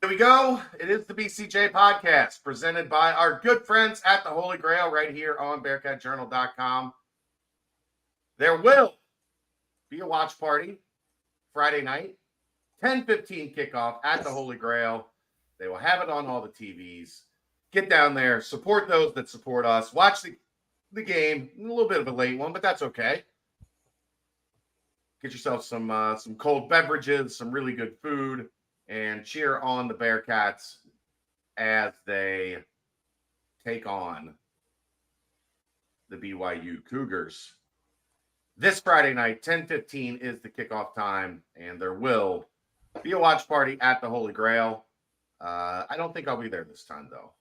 Here we go. It is the BCJ podcast presented by our good friends at the Holy Grail right here on BearcatJournal.com. There will be a watch party Friday night, 10:15 kickoff at the Holy Grail. They will have it on all the TVs. Get down there, support those that support us. Watch the game. A little bit of a late one, but that's okay. Get yourself some cold beverages, some really good food, and cheer on the Bearcats as they take on the BYU Cougars. This Friday night, 10:15 is the kickoff time, and there will be a watch party at the Holy Grail. I don't think I'll be there this time, though.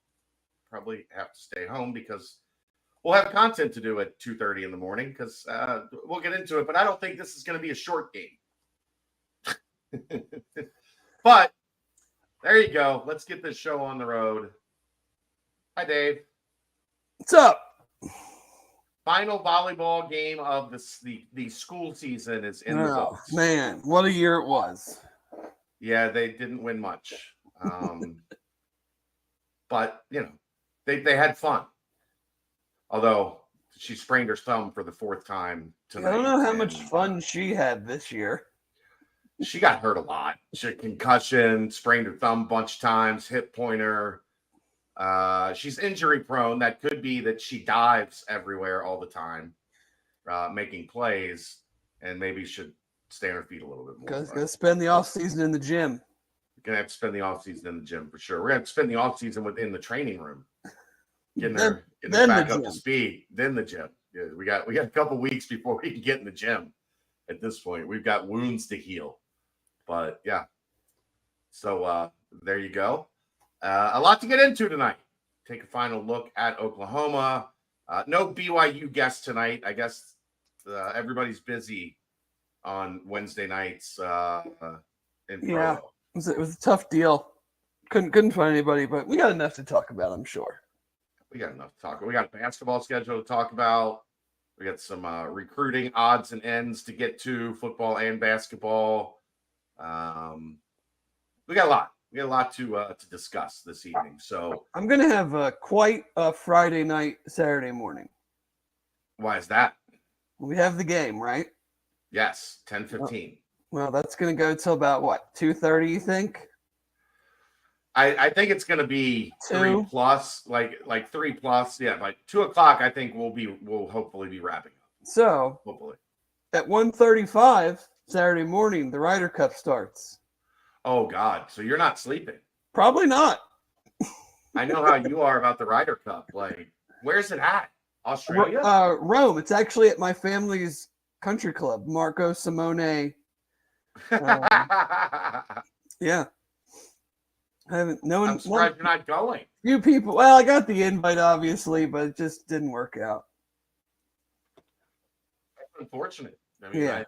Probably have to stay home because we'll have content to do at 2:30 in the morning because we'll get into it, but I don't think this is going to be a short game. But there you go. Let's get this show on the road. Hi, Dave. What's up? Final volleyball game of the school season is in the books. Man, what a year it was. Yeah, they didn't win much. But, you know, they had fun. Although she sprained her thumb for the fourth time tonight. I don't know how much fun she had this year. She got hurt a lot. She had concussion, sprained her thumb a bunch of times, hip pointer. She's injury prone. That could be that she dives everywhere all the time, making plays, and maybe should stay on her feet a little bit more. Go spend the off season in the gym. Gonna have to spend the off season in the gym for sure. We're gonna have to spend the off season within the training room, getting her back up to speed. Then the gym. Yeah, we got a couple weeks before we can get in the gym. At this point, we've got wounds to heal. But yeah, so there you go. A lot to get into tonight. Take a final look at Oklahoma. No BYU guests tonight. I guess everybody's busy on Wednesday nights in Provo. It was a tough deal. Couldn't find anybody, but we got enough to talk about, I'm sure. We got enough to talk about. We got a basketball schedule to talk about. We got some recruiting odds and ends to get to, football and basketball. We got a lot. We got a lot to discuss this evening. So I'm gonna have quite a Friday night, Saturday morning. Why is that? We have the game, right? Yes, 10:15. Well, that's gonna go till about what, 2:30? You think? I think it's gonna be 3 plus, like 3 plus. Yeah, like 2 o'clock. I think we'll hopefully be wrapping up. So hopefully at 1:35 Saturday morning, the Ryder Cup starts. Oh God! So you're not sleeping? Probably not. I know how you are about the Ryder Cup. Like, where's it at? Australia? Rome. It's actually at my family's country club, Marco Simone. Yeah. I haven't. I'm surprised you're not going. Few people. Well, I got the invite, obviously, but it just didn't work out. That's unfortunate. I mean,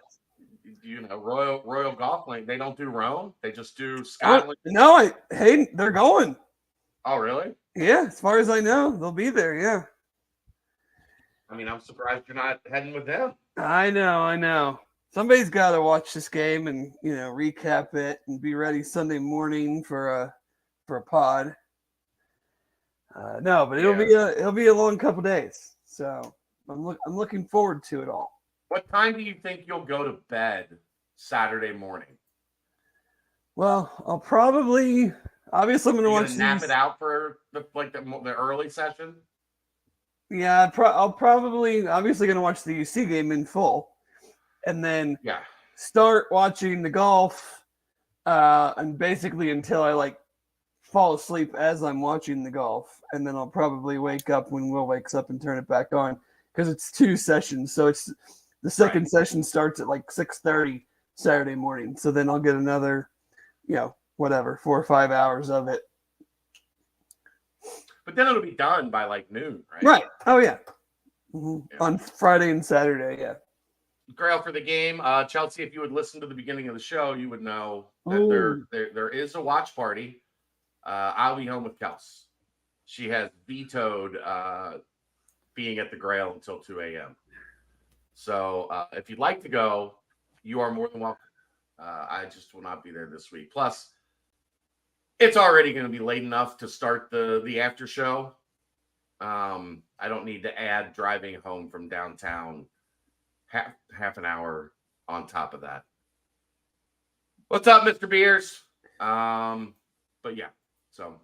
Royal Golf Lane. They don't do Rome. They just do Scotland. They're going. Oh, really? Yeah, as far as I know, they'll be there. Yeah. I mean, I'm surprised you're not heading with them. I know. Somebody's got to watch this game and recap it and be ready Sunday morning for a pod. No, but it'll be a long couple days. So I'm looking forward to it all. What time do you think you'll go to bed Saturday morning? Well, I'll probably, obviously, I'm going to watch. Nap it out for the early session. Yeah, I'll probably obviously going to watch the UC game in full, and then start watching the golf, and basically until I fall asleep as I'm watching the golf, and then I'll probably wake up when Will wakes up and turn it back on because it's 2 sessions, so it's. The second session starts at 6:30 Saturday morning. So then I'll get another, 4 or 5 hours of it. But then it'll be done by noon, right? Right. Oh, yeah. Mm-hmm. Yeah. On Friday and Saturday, yeah. Grail for the game. Chelsea, if you would listen to the beginning of the show, you would know that there is a watch party. I'll be home with Kels. She has vetoed being at the Grail until 2 a.m. So if you'd like to go, you are more than welcome. I just will not be there this week. Plus, it's already going to be late enough to start the after show. I don't need to add driving home from downtown half an hour on top of that. What's up, Mr. Beers? But yeah, so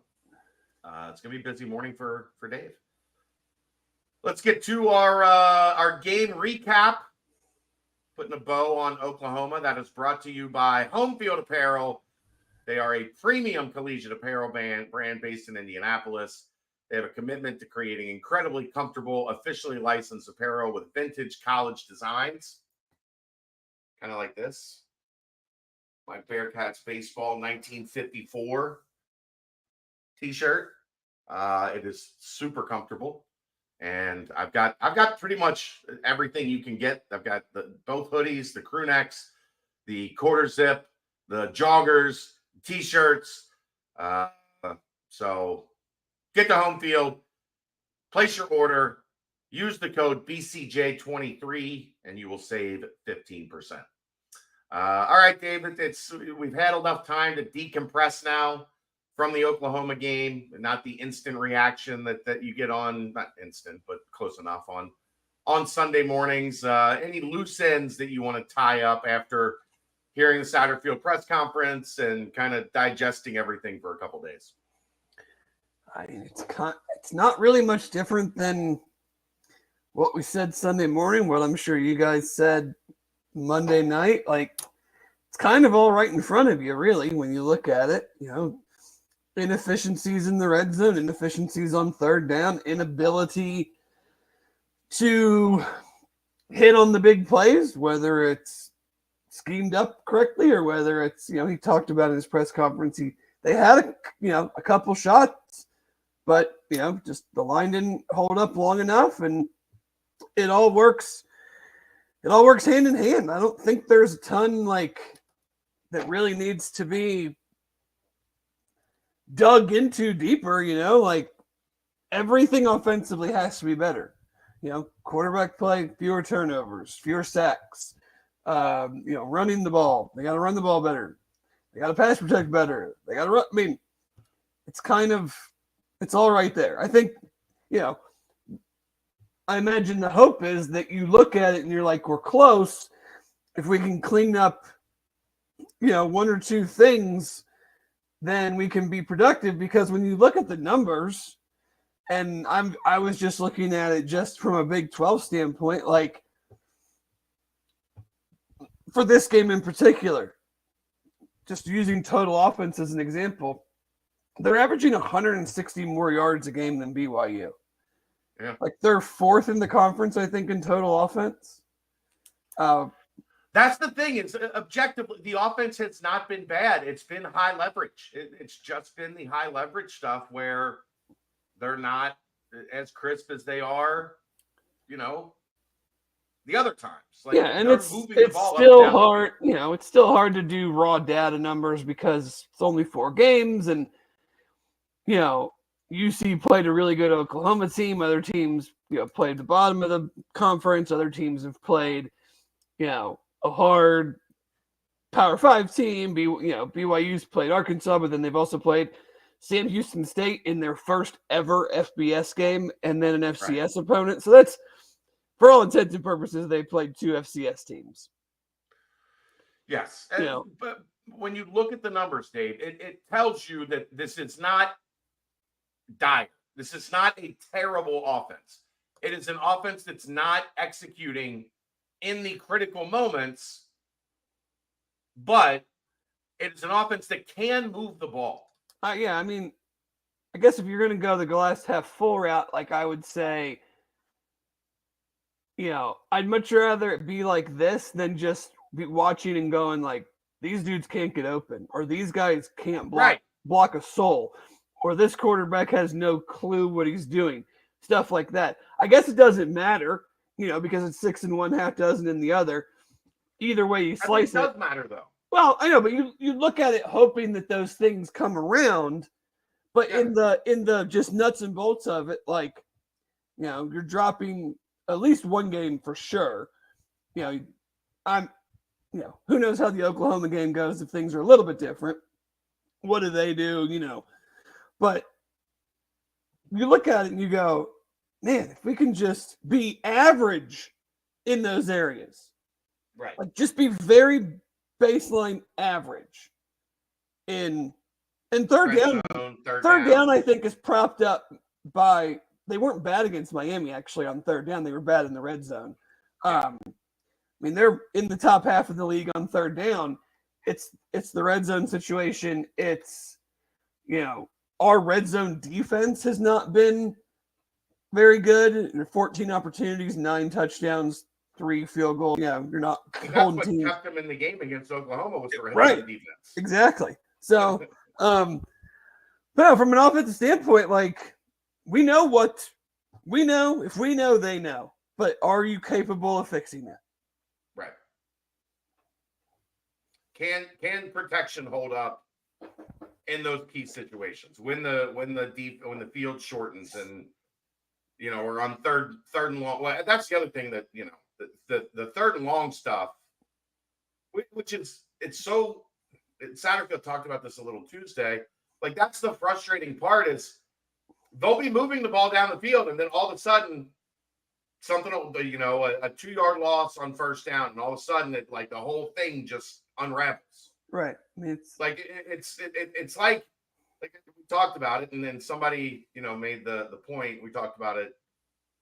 it's gonna be a busy morning for Dave. Let's get to our game recap. Putting a bow on Oklahoma. That is brought to you by Home Field Apparel. They are a premium collegiate apparel brand based in Indianapolis. They have a commitment to creating incredibly comfortable, officially licensed apparel with vintage college designs. Kind of like this. My Bearcats baseball 1954 t-shirt. It is super comfortable. And I've got pretty much everything you can get. I've got both hoodies, the crew necks, the quarter zip, the joggers, t-shirts. So get to Home Field, place your order, use the code BCJ23, and you will save 15%. All right, David, we've had enough time to decompress now from the Oklahoma game, not the instant reaction that you get on, not instant, but close enough on Sunday mornings. Any loose ends that you want to tie up after hearing the Satterfield press conference and kind of digesting everything for a couple days? I mean, it's not really much different than what we said Sunday morning, what I'm sure you guys said Monday night. Like, it's kind of all right in front of you, really, when you look at it. You know, inefficiencies in the red zone, inefficiencies on third down, inability to hit on the big plays, whether it's schemed up correctly or whether it's, he talked about in his press conference, they had a couple shots, but just the line didn't hold up long enough, and it all works hand in hand. I don't think there's a ton that really needs to be dug into deeper. Everything offensively has to be better. Quarterback play, fewer turnovers, fewer sacks, running the ball. They got to run the ball better. They got to pass protect better. They got to run. I mean, it's all right there. I think, I imagine the hope is that you look at it and you're like, we're close. If we can clean up, one or two things, then we can be productive. Because when you look at the numbers, and I was just looking at it just from a Big 12 standpoint, for this game in particular, just using total offense as an example, they're averaging 160 more yards a game than BYU. Yeah. They're fourth in the conference, I think, in total offense. That's the thing. It's objectively, the offense has not been bad. It's been high leverage. It's just been the high leverage stuff where they're not as crisp as they are, the other times. And it's still hard. It's still hard to do raw data numbers because it's only 4 games, and UC played a really good Oklahoma team. Other teams, played the bottom of the conference. Other teams have played, a hard Power 5 team. BYU's played Arkansas, but then they've also played Sam Houston State in their first ever FBS game, and then an FCS opponent. So that's, for all intents and purposes, they played 2 FCS teams. Yes. But when you look at the numbers, Dave, it tells you that this is not dire. This is not a terrible offense. It is an offense that's not executing in the critical moments, but it is an offense that can move the ball. Yeah, I mean, I guess if you're going to go the glass half full route, I would say, I'd much rather it be like this than just be watching and going these dudes can't get open, or these guys can't block a soul, or this quarterback has no clue what he's doing, stuff like that. I guess it doesn't matter, because it's 6 in one, half dozen in the other. Either way you slice it. It does matter, though. Well, I know, but you look at it hoping that those things come around, but in the just nuts and bolts of it, you're dropping at least one game for sure. Who knows how the Oklahoma game goes if things are a little bit different. what do they do? But you look at it and you go, man, if we can just be average in those areas, right? like just be very baseline average in third Red down. zone, Third down, I think, is propped up by they weren't bad against Miami actually on third down. They were bad in the red zone. I mean, they're in the top half of the league on third down. It's the red zone situation. It's our red zone defense has not been very good. 14 opportunities, 9 touchdowns, 3 field goals. Yeah, you're not holding teams. That's what kept them in the game against Oklahoma was their right defense. Exactly. So, but from an offensive standpoint, like we know what we know. If we know, they know. But are you capable of fixing that? Right. Can protection hold up in those key situations when the field shortens and we're on third and long? Well, that's the other thing that the third and long stuff, which is Satterfield talked about this a little Tuesday. Like that's the frustrating part is they'll be moving the ball down the field and then all of a sudden something will, a 2-yard loss on first down and all of a sudden it like the whole thing just unravels. Right. I mean, it's like we talked about it and then somebody made the point. We talked about it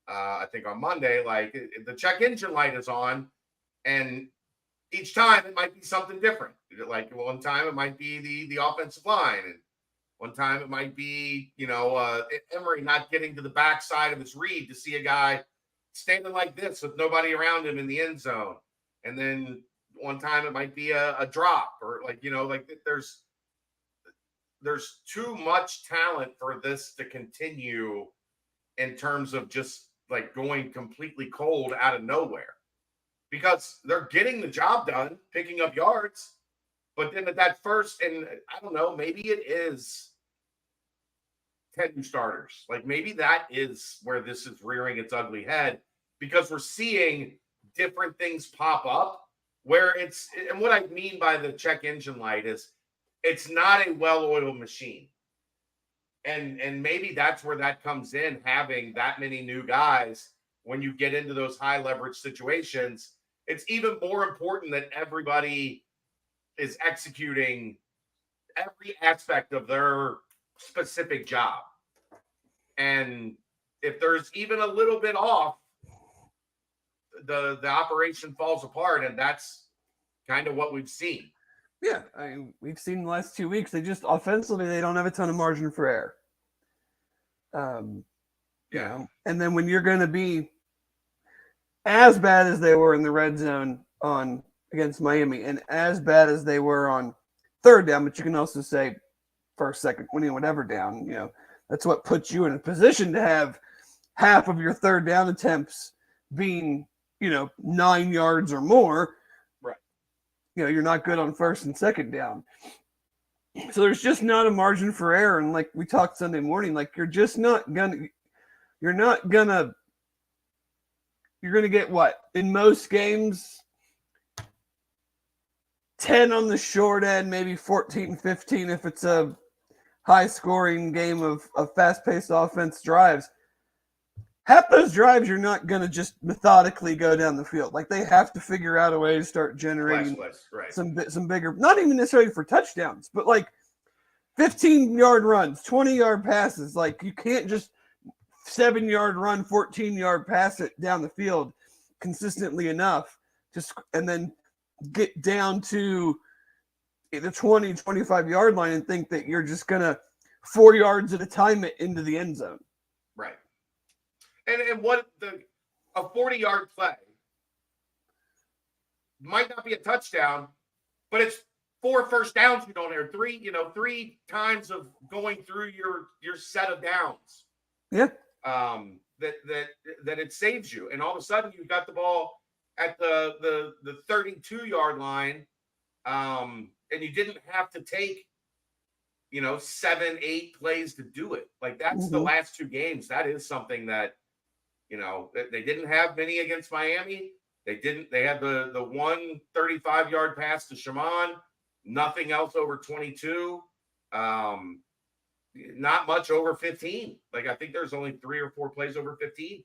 I think on Monday. Like the check engine light is on and each time it might be something different. Like one time it might be the offensive line, and one time it might be Emery not getting to the backside of his read to see a guy standing like this with nobody around him in the end zone, and then one time it might be a drop or there's too much talent for this to continue in terms of just like going completely cold out of nowhere. Because they're getting the job done, picking up yards. But then at that first, and I don't know, maybe it is 10 new starters. Like maybe that is where this is rearing its ugly head because we're seeing different things pop up where and what I mean by the check engine light is it's not a well-oiled machine. And maybe that's where that comes in, having that many new guys when you get into those high leverage situations. It's even more important that everybody is executing every aspect of their specific job. And if there's even a little bit off, the operation falls apart. And that's kind of what we've seen. Yeah, we've seen the last 2 weeks. They just offensively, they don't have a ton of margin for error. And then when you're going to be as bad as they were in the red zone against Miami and as bad as they were on third down, but you can also say first, second, whatever down, that's what puts you in a position to have half of your third down attempts being, 9 yards or more. Right. You're not good on first and second down. So there's just not a margin for error. And like we talked Sunday morning, like you're going to get what? In most games, 10 on the short end, maybe 14, 15 if it's a high-scoring game of fast-paced offense drives. Half those drives, you're not going to just methodically go down the field. Like they have to figure out a way to start generating some bigger, not even necessarily for touchdowns, but like 15-yard runs, 20-yard passes. Like you can't just 7-yard run, 14-yard pass it down the field consistently enough and then get down to the 20, 25-yard line and think that you're just going to 4 yards at a time it into the end zone. Right. And what a 40-yard play might not be a touchdown, but it's 4 first downs you don't have. 3 times of going through your set of downs. Yeah. That it saves you. And all of a sudden you've got the ball at the 32-yard line. And you didn't have to take 7, 8 plays to do it. Like that's the last 2 games. That is something that they didn't have many against Miami. They had the 1 35-yard pass to Shaman, nothing else over 22. Not much over 15. Like I think there's only 3 or 4 plays over 15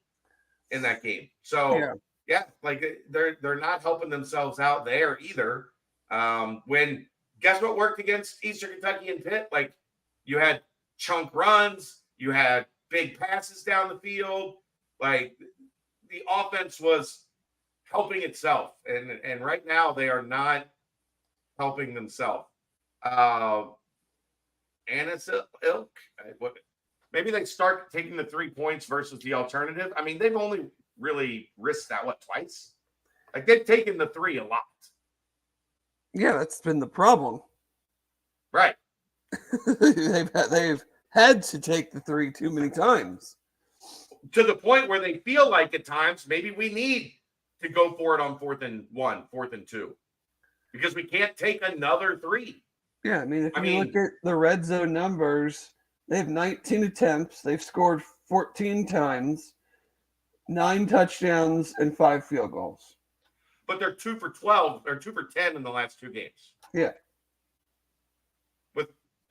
in that game. So yeah, like they're not helping themselves out there either. When guess what worked against Eastern Kentucky and Pitt? Like you had chunk runs, you had big passes down the field. Like the offense was helping itself, and right now they are not helping themselves. And it's ilk. Maybe they start taking the 3 points versus the alternative. I mean, they've only really risked that twice. Like they've taken the 3 a lot. Yeah, that's been the problem. Right. they've had to take the 3 too many times. To the point where they feel like at times maybe we need to go for it on 4th and 1, 4th and 2. Because we can't take another 3. Yeah, I mean, if you look at the red zone numbers, they have 19 attempts. They've scored 14 times, 9 touchdowns, and 5 field goals. But they're 2 for 12 or 2 for 10 in the last 2 games. Yeah.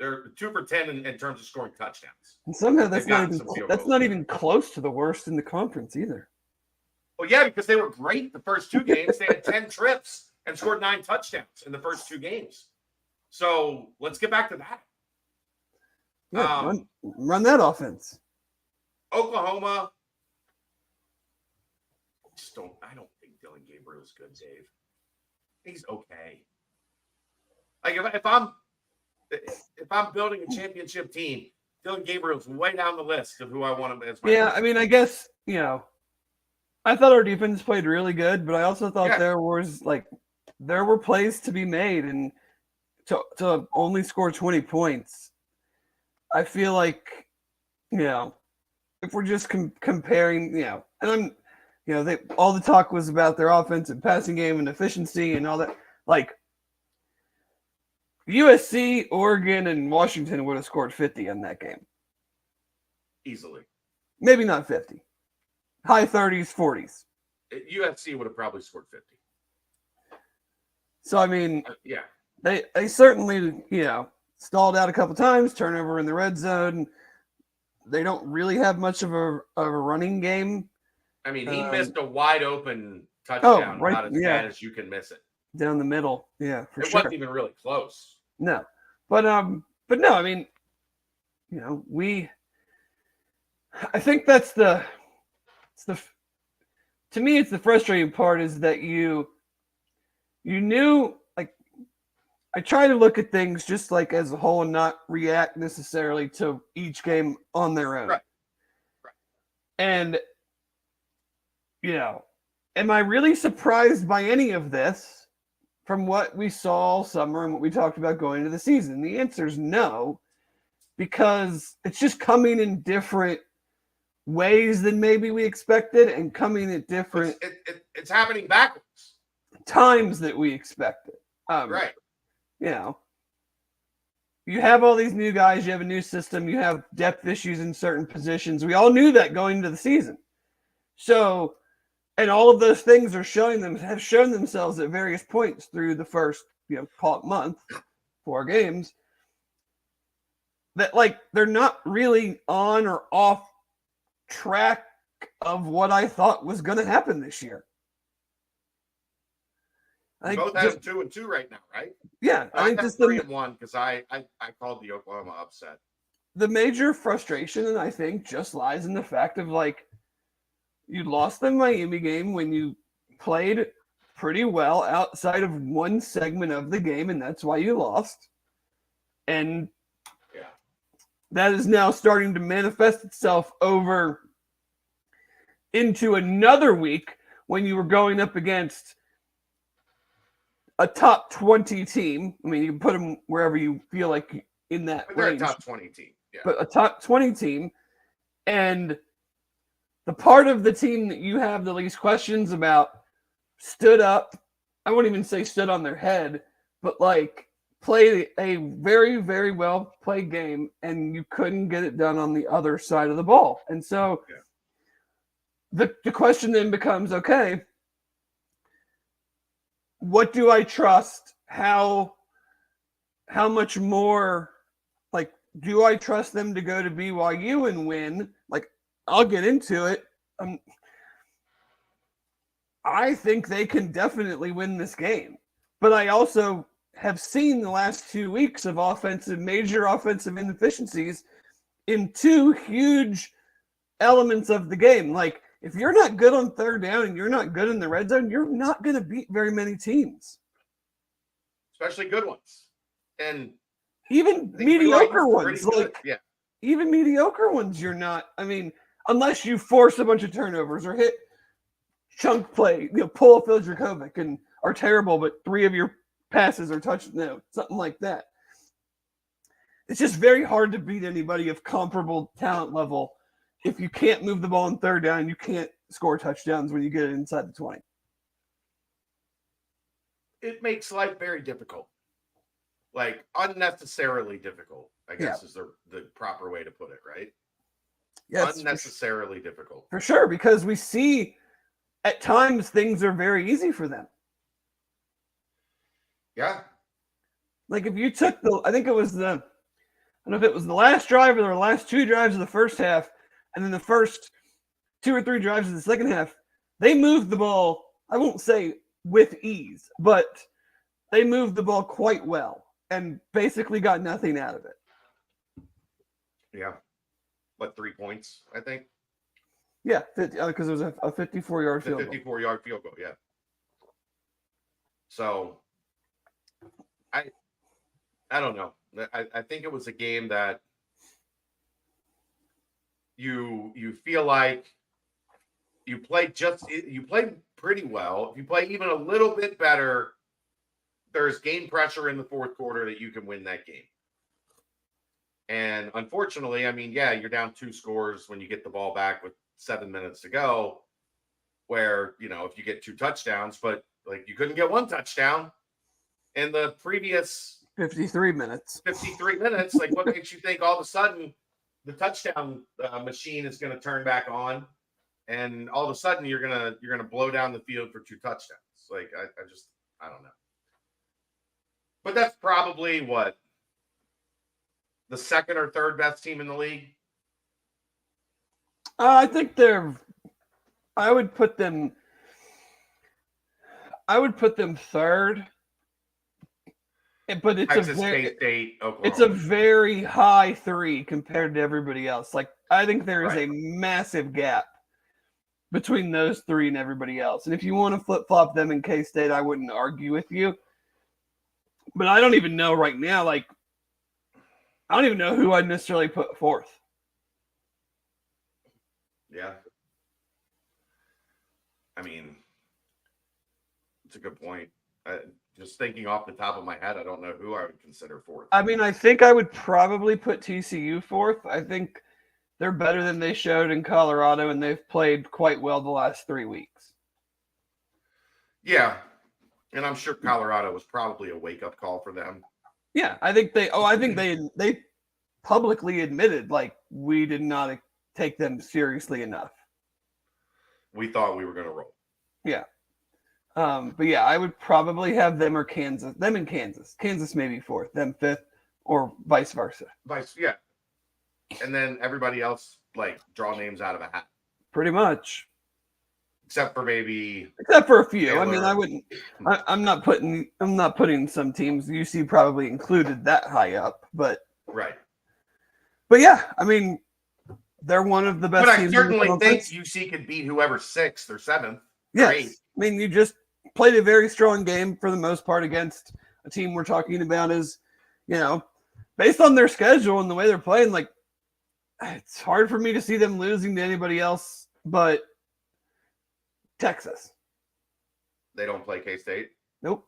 They're 2 for 10 in terms of scoring touchdowns. And somehow that's not even close to the worst in the conference either. Well, yeah, because they were great the first 2 games. They had 10 trips and scored 9 touchdowns in the first 2 games. So let's get back to that. Yeah, run that offense. Oklahoma. I don't think Dylan Gabriel is good, Dave. He's okay. Like if I'm building a championship team, Dylan Gabriel's way down the list of who I want him as my I mean, I guess, I thought our defense played really good, but I also thought there were plays to be made, and to only score 20 points. I feel like, if we're just comparing, and I'm, all the talk was about their offense and passing game and efficiency and all that. Like, USC, Oregon, and Washington would have scored 50 in that game. Easily. Maybe not 50. High 30s, 40s. USC would have probably scored 50. So, I mean, yeah. They certainly, stalled out a couple times, turnover in the red zone. They don't really have much of a running game. I mean, he missed a wide open touchdown, about as bad as you can miss it. Down the middle, it wasn't even really close. No, but no, I mean, I think that's to me, it's the frustrating part is that you knew, like, I try to look at things just like as a whole and not react necessarily to each game on their own. Right. And, am I really surprised by any of this from what we saw all summer and what we talked about going into the season? The answer is no, because it's just coming in different ways than maybe we expected and coming at different it's happening backwards times that we expected. Right. You have all these new guys, you have a new system, you have depth issues in certain positions. We all knew that going into the season. So, and all of those things have shown themselves at various points through the first, call it month, 4 games, that they're not really on or off track of what I thought was going to happen this year. I both have 2-2 right now, right? Yeah, I think just 3-1 because I called the Oklahoma upset. The major frustration, I think, just lies in the fact of you lost the Miami game when you played pretty well outside of one segment of the game, and that's why you lost. And that is now starting to manifest itself over into another week when you were going up against a top 20 team. I mean, you can put them wherever you feel like in that range. They're a top 20 team. Yeah. But a top 20 team. And the part of the team that you have the least questions about stood up. I wouldn't even say stood on their head, but played a very, very well played game, and you couldn't get it done on the other side of the ball. And so the question then becomes, okay, what do I trust? How much more do I trust them to go to BYU and win? Like, I'll get into it. I think they can definitely win this game. But I also have seen the last 2 weeks of major offensive inefficiencies in two huge elements of the game. Like, if you're not good on third down and you're not good in the red zone, you're not going to beat very many teams. Especially good ones. And even mediocre ones. Even mediocre ones, you're not. I mean, unless you force a bunch of turnovers or hit chunk play, pull a Phil Dracovic and are terrible, but 3 of your passes are touched, something like that. It's just very hard to beat anybody of comparable talent level if you can't move the ball on third down, you can't score touchdowns when you get it inside the 20. It makes life very difficult. Like, unnecessarily difficult, I guess is the proper way to put it, right? Yes. Unnecessarily difficult. For sure, because we see at times things are very easy for them. Yeah. Like, if you took I don't know if it was the last drive or the last 2 drives of the first half, and then the first 2 or 3 drives of the second half, they moved the ball, I won't say with ease, but they moved the ball quite well and basically got nothing out of it. Yeah. What, 3 points, I think? Yeah, because it was a 54-yard field goal. 54-yard field goal, yeah. So, I don't know. I think it was a game that you feel like you played pretty well. If you play even a little bit better, there's game pressure in the fourth quarter that you can win that game. And unfortunately, I mean, yeah, you're down 2 scores when you get the ball back with 7 minutes to go, where, if you get 2 touchdowns, but like you couldn't get 1 touchdown in the previous 53 minutes. Like, what makes you think all of a sudden the touchdown machine is going to turn back on, and all of a sudden you're gonna blow down the field for 2 touchdowns? Like, I don't know. But that's probably what, the second or third best team in the league. I think I would put them third. But it's it's a very high 3 compared to everybody else. Like, I think there is a massive gap between those 3 and everybody else. And if you want to flip-flop them in K-State, I wouldn't argue with you. But I don't even know right now, like, I don't even know who I'd necessarily put fourth. Yeah. I mean, it's a good point. Just thinking off the top of my head, I don't know who I would consider fourth. I mean, I think I would probably put TCU fourth. I think they're better than they showed in Colorado, and they've played quite well the last 3 weeks. Yeah. And I'm sure Colorado was probably a wake-up call for them. Yeah, I think they publicly admitted, like, we did not take them seriously enough. We thought we were going to roll. Yeah. But yeah, I would probably have them or Kansas. Them and Kansas. Kansas maybe fourth, them fifth, or vice versa. Yeah. And then everybody else, like, draw names out of a hat. Pretty much. Except for a few. Taylor. I mean, I wouldn't. I'm not putting some teams. UC probably included that high up, but right. But yeah, I mean, they're one of the best. But I certainly think UC could beat whoever's 6th or 7th. Yes, I mean, you just played a very strong game for the most part against a team we're talking about as, based on their schedule and the way they're playing. Like, it's hard for me to see them losing to anybody else but Texas. They don't play K-State? Nope.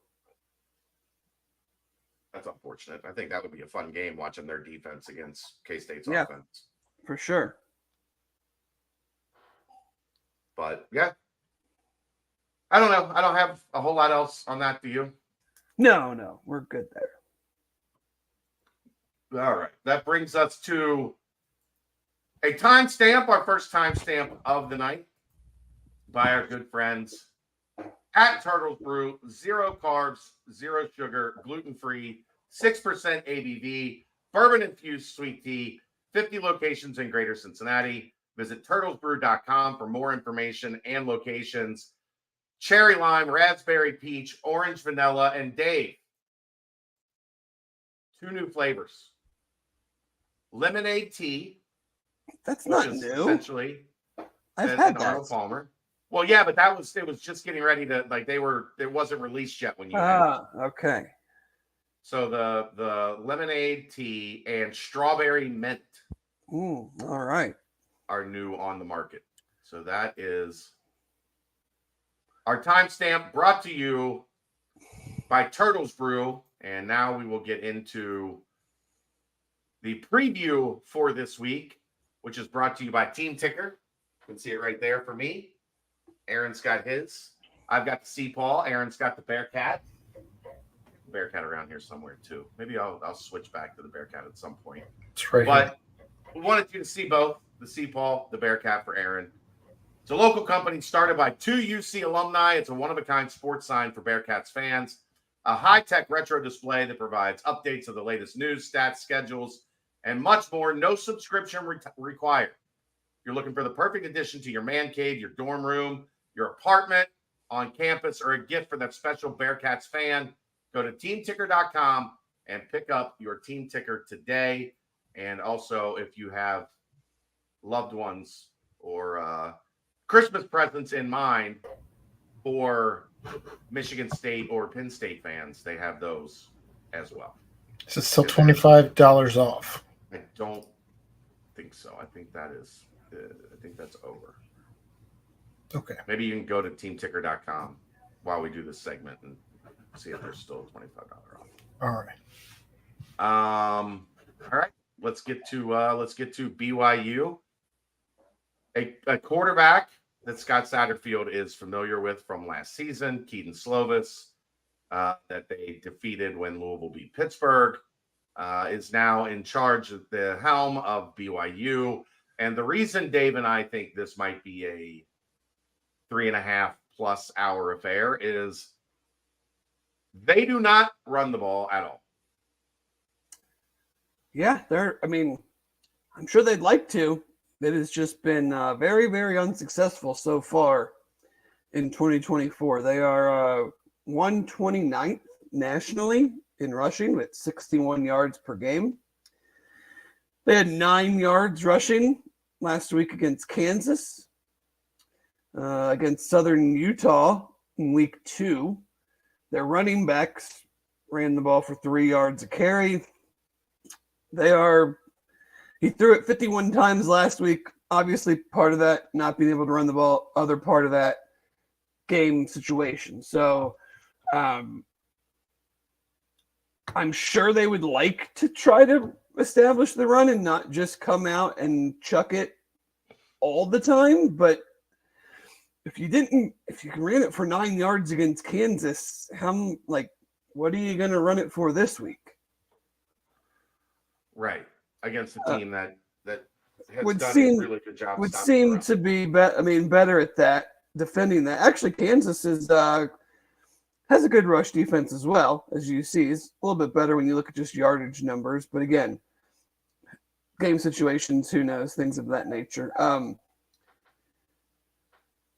That's unfortunate. I think that would be a fun game watching their defense against K-State's offense. For sure. But, yeah. I don't know. I don't have a whole lot else on that. Do you? No. We're good there. All right. That brings us to a timestamp, our first timestamp of the night, by our good friends at Turtles Brew. 0 carbs, 0 sugar, gluten-free, 6% ABV. bourbon-infused sweet tea, 50 locations in Greater Cincinnati. Visit turtlesbrew.com for more information and locations. Cherry lime, raspberry peach, orange vanilla, and Dave. 2 new flavors. Lemonade tea. That's not new. Essentially I've had that. Arnold Palmer. Well, yeah, but it was just getting ready to, like, it wasn't released yet when you had it. Okay. So the lemonade tea and strawberry mint. All right. Are new on the market. So that is our timestamp, brought to you by Turtles Brew. And now we will get into the preview for this week, which is brought to you by Team Ticker. You can see it right there for me. Aaron's got his. I've got the Sea Paw. Aaron's got the Bearcat. Bearcat around here somewhere too. Maybe I'll switch back to the Bearcat at some point. It's right but we wanted you to see both the Sea Paw, the Bearcat for Aaron. It's a local company started by 2 UC alumni. It's a one-of-a-kind sports sign for Bearcats fans. A high-tech retro display that provides updates of the latest news, stats, schedules, and much more. No subscription required. You're looking for the perfect addition to your man cave, your dorm room, your apartment, on campus, or a gift for that special Bearcats fan. Go to teamticker.com and pick up your Team Ticker today. And also, if you have loved ones or Christmas presents in mind for Michigan State or Penn State fans, they have those as well. Is it still $25 off? I don't think so. I think that's over. Okay. Maybe you can go to teamticker.com while we do this segment and see if there's still a $25 off. All right. All right. Let's get to BYU. A quarterback that Scott Satterfield is familiar with from last season, Keaton Slovis, that they defeated when Louisville beat Pittsburgh, is now in charge at the helm of BYU. And the reason Dave and I think this might be a 3.5+ hour affair is they do not run the ball at all. Yeah, I'm sure they'd like to. It has just been very, very unsuccessful so far in 2024. They are 129th nationally in rushing with 61 yards per game. They had 9 yards rushing last week against Kansas, against Southern Utah in week 2. Their running backs ran the ball for 3 yards a carry. He threw it 51 times last week. Obviously, part of that not being able to run the ball, other part of that game situation. So I'm sure they would like to try to establish the run and not just come out and chuck it all the time. But if you ran it for 9 yards against Kansas, what are you going to run it for this week? Right. Against a team that has would done seem, a really good job. Would seem to be better at that, defending that. Actually, Kansas has a good rush defense as well, as you see. It's a little bit better when you look at just yardage numbers. But again, game situations, who knows, things of that nature.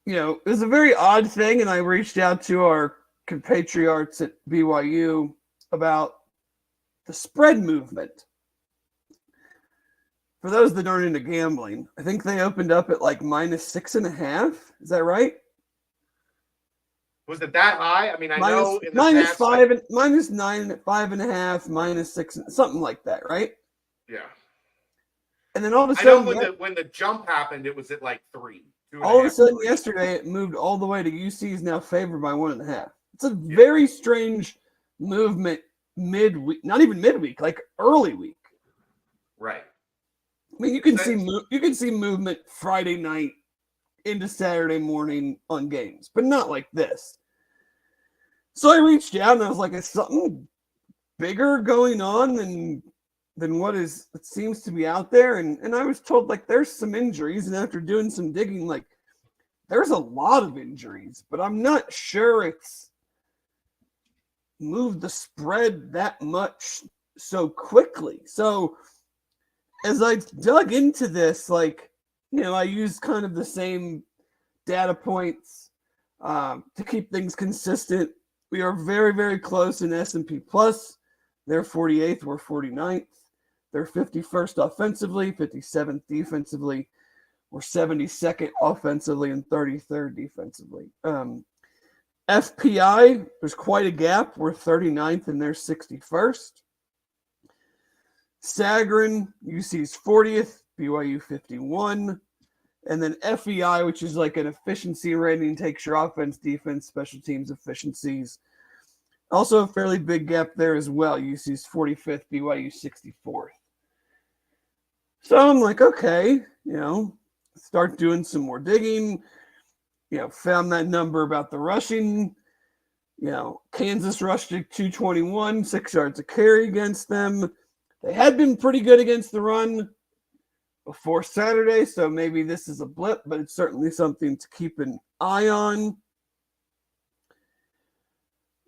It was a very odd thing, and I reached out to our compatriots at BYU about the spread movement. For those that aren't into gambling, I think they opened up at like -6.5. Is that right? Was it that high? I mean, I know in the minus past, five and -9 at 5.5, -6, something like that, right? Yeah. And then all of a I sudden, know when the jump happened, it was at like 3. All of a sudden, yesterday it moved all the way to UC is now favored by 1.5. It's a very strange movement midweek, not even midweek, like early week. Right. I mean, you can see movement Friday night into Saturday morning on games, but not like this. So I reached out and I was like, "Is something bigger going on than what it seems to be out there?" And I was told like there's some injuries, and after doing some digging, like there's a lot of injuries, but I'm not sure it's moved the spread that much so quickly. So as I dug into this, like, I used kind of the same data points to keep things consistent. We are very, very close in S&P Plus. They're 48th, we're 49th. They're 51st offensively, 57th defensively. We're 72nd offensively and 33rd defensively. FPI, there's quite a gap. We're 39th and they're 61st. Sagarin, UC's 40th, BYU 51. And then FEI, which is like an efficiency rating, takes your offense, defense, special teams efficiencies. Also a fairly big gap there as well. UC's 45th, BYU 64th. So I'm like, okay, start doing some more digging. Found that number about the rushing. Kansas rushed at 221, 6 yards a carry against them. They had been pretty good against the run before Saturday, so maybe this is a blip, but it's certainly something to keep an eye on.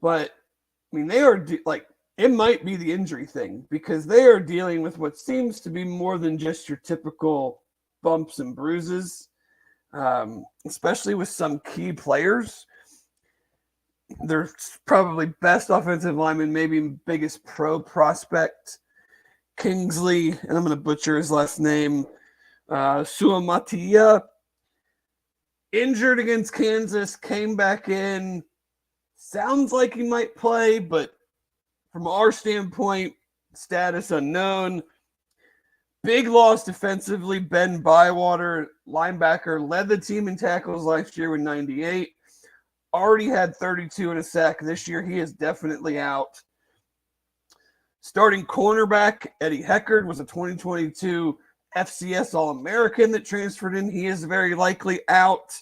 But, they are, it might be the injury thing, because they are dealing with what seems to be more than just your typical bumps and bruises, especially with some key players. Their probably best offensive lineman, maybe biggest pro prospect, Kingsley, and I'm going to butcher his last name, Suamatia, injured against Kansas, came back in. Sounds like he might play, but from our standpoint, status unknown. Big loss defensively. Ben Bywater, linebacker, led the team in tackles last year with 98. Already had 32 and a sack this year. He is definitely out. Starting cornerback, Eddie Heckard, was a 2022 FCS All-American that transferred in. He is very likely out.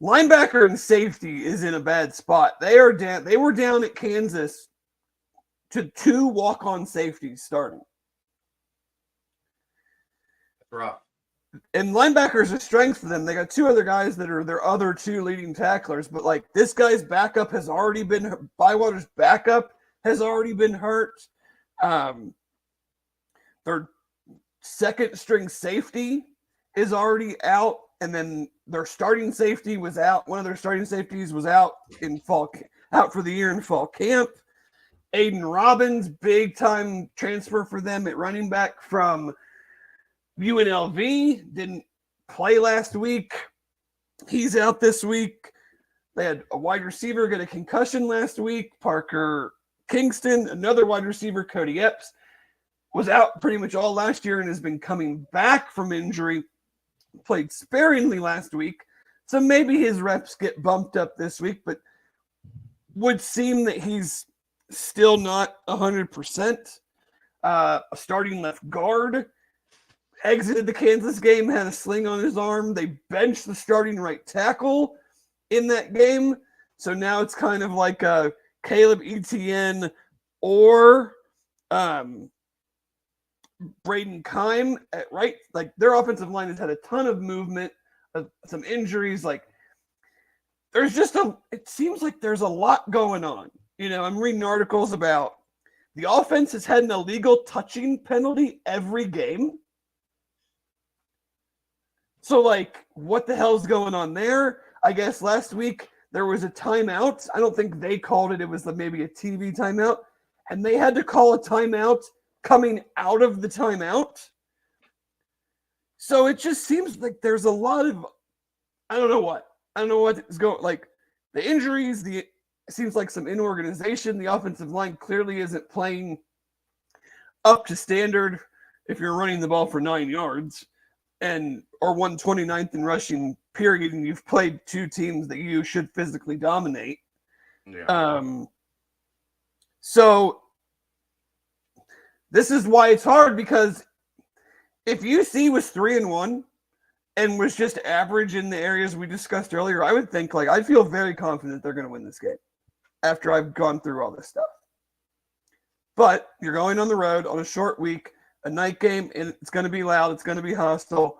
Linebacker and safety is in a bad spot. They are down. They were down at Kansas to 2 walk-on safeties starting. That's rough. And linebacker is a strength for them. They got 2 other guys that are their other 2 leading tacklers. But, this guy's backup has already been – Bywater's backup has already been hurt. Their second-string safety is already out. And then their starting safety was out. One of their starting safeties was out for the year in fall camp. Aiden Robbins, big-time transfer for them at running back from UNLV, didn't play last week. He's out this week. They had a wide receiver get a concussion last week. Parker Kingston, another wide receiver, Cody Epps, was out pretty much all last year and has been coming back from injury. Played sparingly last week. So maybe his reps get bumped up this week, but would seem that he's still not 100%. A starting left guard exited the Kansas game, had a sling on his arm. They benched the starting right tackle in that game. So now it's kind of like a Caleb Etienne or Braden Keim at right. Their offensive line has had a ton of movement, some injuries. There's just it seems like there's a lot going on. I'm reading articles about the offense has had an illegal touching penalty every game. So, what the hell's going on there? I guess last week there was a timeout. I don't think they called it. It was maybe a TV timeout. And they had to call a timeout coming out of the timeout. So it just seems like there's a lot of, I don't know what is going, the injuries, it seems like some inorganization. The offensive line clearly isn't playing up to standard if you're running the ball for 9 yards or 129th in rushing period, and you've played 2 teams that you should physically dominate. Yeah. So this is why it's hard, because if UC was 3-1 and was just average in the areas we discussed earlier, I would think I'd feel very confident they're going to win this game after I've gone through all this stuff. But you're going on the road on a short week, a night game, and it's going to be loud. It's going to be hostile.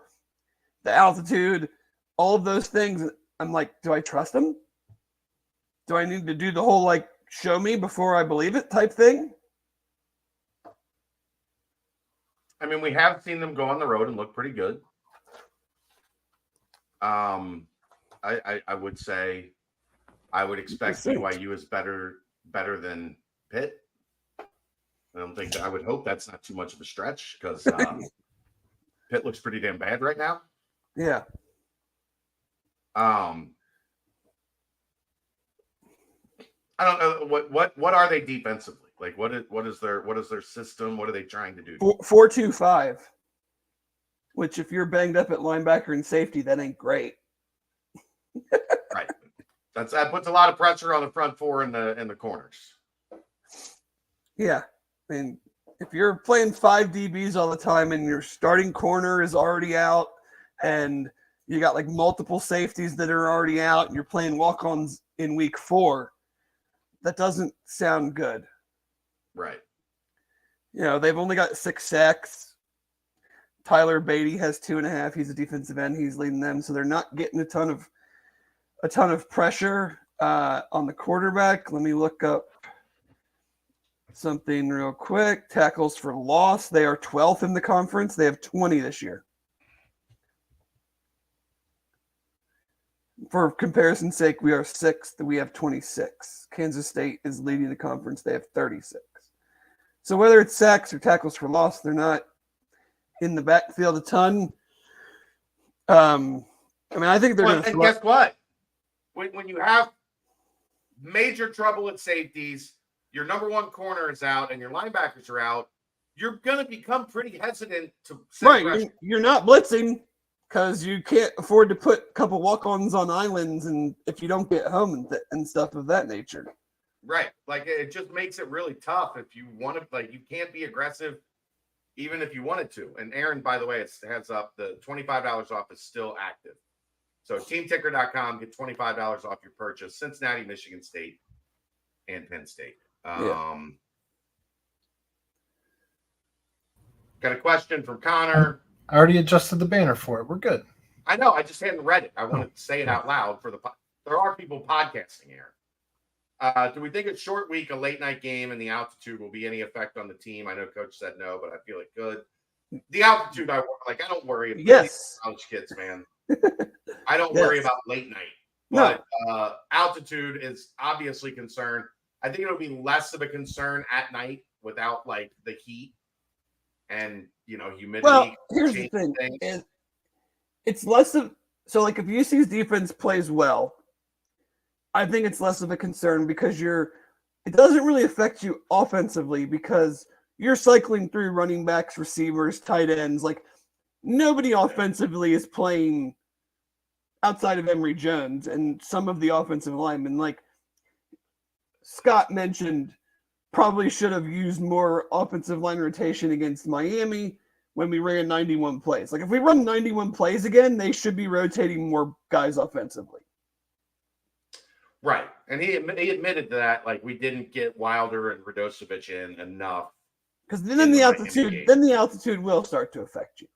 The altitude, all of those things. I'm do I trust them? Do I need to do the whole show me before I believe it type thing? I mean, we have seen them go on the road and look pretty good. I would say I would expect BYU is better than Pitt. I don't think I would hope that's not too much of a stretch because Pitt looks pretty damn bad right now. Yeah. I don't know what are they defensively? Like what is their system? What are they trying to do? 4-2-5. Which if you're banged up at linebacker and safety, that ain't great. Right. That puts a lot of pressure on the front four and the corners. Yeah. I mean, if you're playing 5 DBs all the time and your starting corner is already out and you got like multiple safeties that are already out and you're playing walk-ons in week 4, that doesn't sound good. Right. You know, they've only got 6 sacks. Tyler Beatty has 2.5. He's a defensive end. He's leading them. So they're not getting a ton of pressure on the quarterback. Let me look up something real quick. Tackles for loss. They are 12th in the conference. They have 20 this year. For comparison's sake, we are 6th. We have 26. Kansas State is leading the conference. They have 36. So whether it's sacks or tackles for loss, they're not in the backfield a ton. I mean, I think they're going to. And guess what? When you have major trouble at safeties, your number one corner is out, and your linebackers are out, you're going to become pretty hesitant to. Right, you're not blitzing because you can't afford to put a couple walk-ons on islands, and if you don't get home and stuff of that nature. Right, like it just makes it really tough if you want to. Like you can't be aggressive. Even if you wanted to. And Aaron, by the way, it's heads up, the $25 off is still active. So teamticker.com, get $25 off your purchase. Cincinnati, Michigan State, and Penn State. Got a question from Connor. I already adjusted the banner for it. We're good. I know. I just hadn't read it. I wanted to say it out loud for there are people podcasting here. Do we think a short week, a late night game, and the altitude will be any effect on the team? I know Coach said no, but I feel it could. The altitude, I don't worry about. Yes, college kids, man. I don't worry about late night, but altitude is obviously concern. I think it'll be less of a concern at night without like the heat and humidity. Well, here's the thing: it's less of like if UC's defense plays well. I think it's less of a concern because it doesn't really affect you offensively because you're cycling through running backs, receivers, tight ends. Like nobody offensively is playing outside of Emory Jones and some of the offensive linemen. Like Scott mentioned, probably should have used more offensive line rotation against Miami when we ran 91 plays. Like if we run 91 plays again, they should be rotating more guys offensively. Right, and he admitted that like we didn't get Wilder and Radosevic in enough because then the altitude will start to affect you.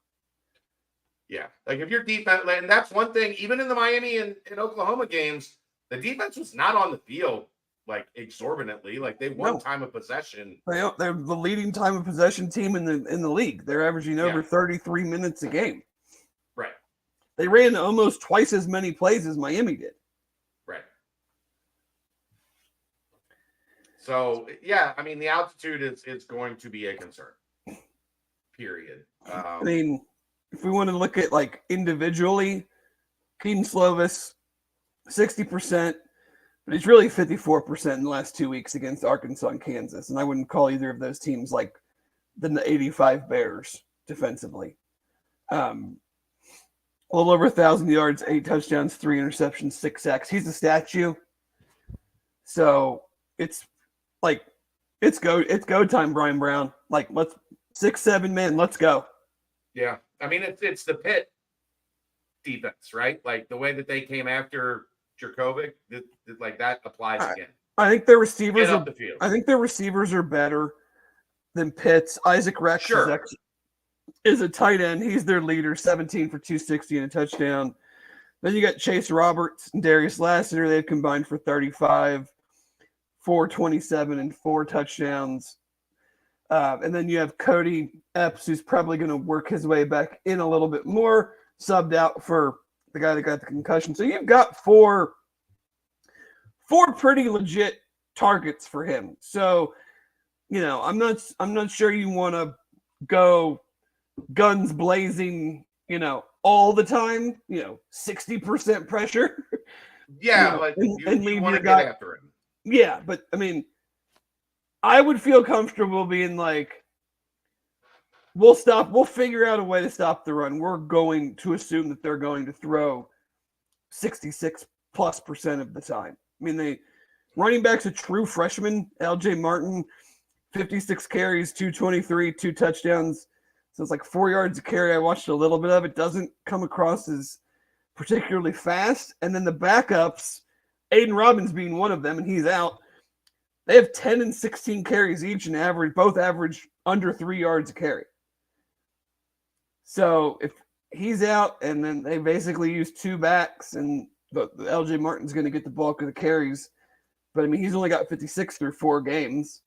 Yeah, like if your defense, and that's one thing. Even in the Miami and Oklahoma games, the defense was not on the field like exorbitantly. Like they won time of possession. They're the leading time of possession team in the league. They're averaging over 33 minutes a game. Right. They ran almost twice as many plays as Miami did. Right. So, yeah, I mean, the altitude is going to be a concern, period. I mean, if we want to look at, like, individually, Keaton Slovis, 60%, but he's really 54% in the last 2 weeks against Arkansas and Kansas, and I wouldn't call either of those teams, like, the 85 Bears defensively. A little over 1,000 yards, 8 touchdowns, 3 interceptions, 6 sacks. He's a statue. So, it's like it's go time, Brian Brown. Like let's 6-7 men, let's go. Yeah, I mean it's the Pitt defense, right? Like the way that they came after Jurkovec, like that applies again. I think their receivers Get up the field. I think their receivers are better than Pitt's. Isaac Rex is a tight end. He's their leader, 17 for 260 and a touchdown. Then you got Chase Roberts and Darius Lassiter. They've combined for 35. 427 and 4 touchdowns. And then you have Cody Epps, who's probably going to work his way back in a little bit more, subbed out for the guy that got the concussion. So you've got four pretty legit targets for him. So, I'm not sure you want to go guns blazing, all the time, 60% pressure. Yeah, but you want to get after him. Yeah, but I mean, I would feel comfortable being like, we'll figure out a way to stop the run. We're going to assume that they're going to throw 66+% of the time. I mean, running back's a true freshman, LJ Martin, 56 carries, 223, 2 touchdowns. So it's like 4 yards a carry. I watched a little bit of it. Doesn't come across as particularly fast. And then the backups, Aiden Robbins being one of them, and he's out. They have 10 and 16 carries each and both average under 3 yards a carry. So if he's out and then they basically use 2 backs and the LJ Martin's going to get the bulk of the carries. But I mean, he's only got 56 through 4 games.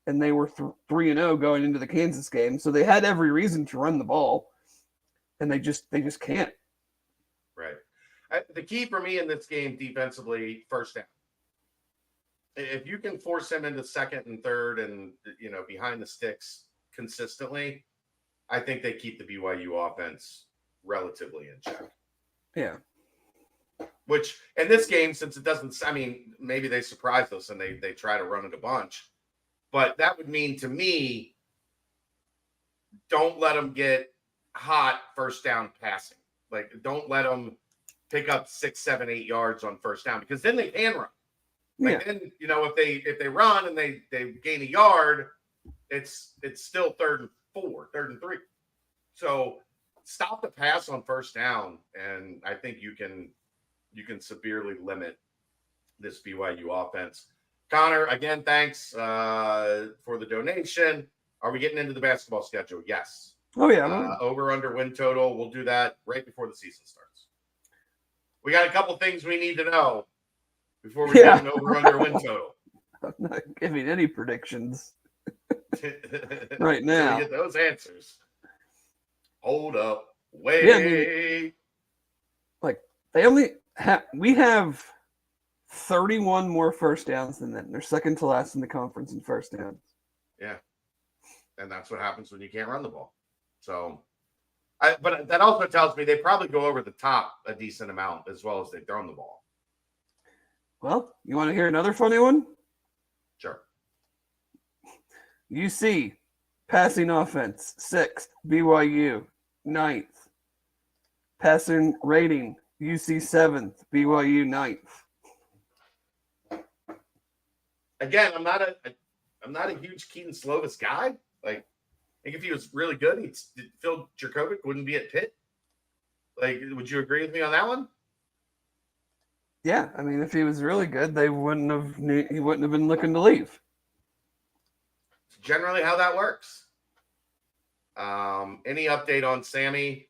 And they were 3-0 going into the Kansas game. So they had every reason to run the ball. And they just can't. Right. The key for me in this game defensively, first down. If you can force him into second and third and, behind the sticks consistently, I think they keep the BYU offense relatively in check. Yeah. Which, in this game, since it doesn't, maybe they surprise us and they try to run it a bunch. But that would mean to me, don't let them get hot first down passing. Like, don't let them pick up 6, 7, 8 yards on first down, because then they can run. Then, if they run and they gain a yard, it's still 3rd and 4, 3rd and 3. So stop the pass on first down, and I think you can severely limit this BYU offense. Connor, again, thanks for the donation. Are we getting into the basketball schedule? Yes. Oh, yeah. Over under win total. We'll do that right before the season starts. We got a couple things we need to know before we get an over under win total. I'm not giving any predictions right now. We get those answers. Hold up. Wait. We have 31 more first downs than them. They're second to last in the conference in first downs. Yeah. And that's what happens when you can't run the ball. So, but that also tells me they probably go over the top a decent amount as well as they've thrown the ball. Well, you want to hear another funny one? Sure. UC, passing offense, 6th. BYU, 9th. Passing rating, UC 7th. BYU 9th. Again, I'm not a huge Keaton Slovis guy. Like, I think if he was really good, Phil Jurkovec wouldn't be at Pitt. Like, would you agree with me on that one? Yeah, I mean, if he was really good, he wouldn't have been looking to leave. It's generally how that works. Any update on Sammy?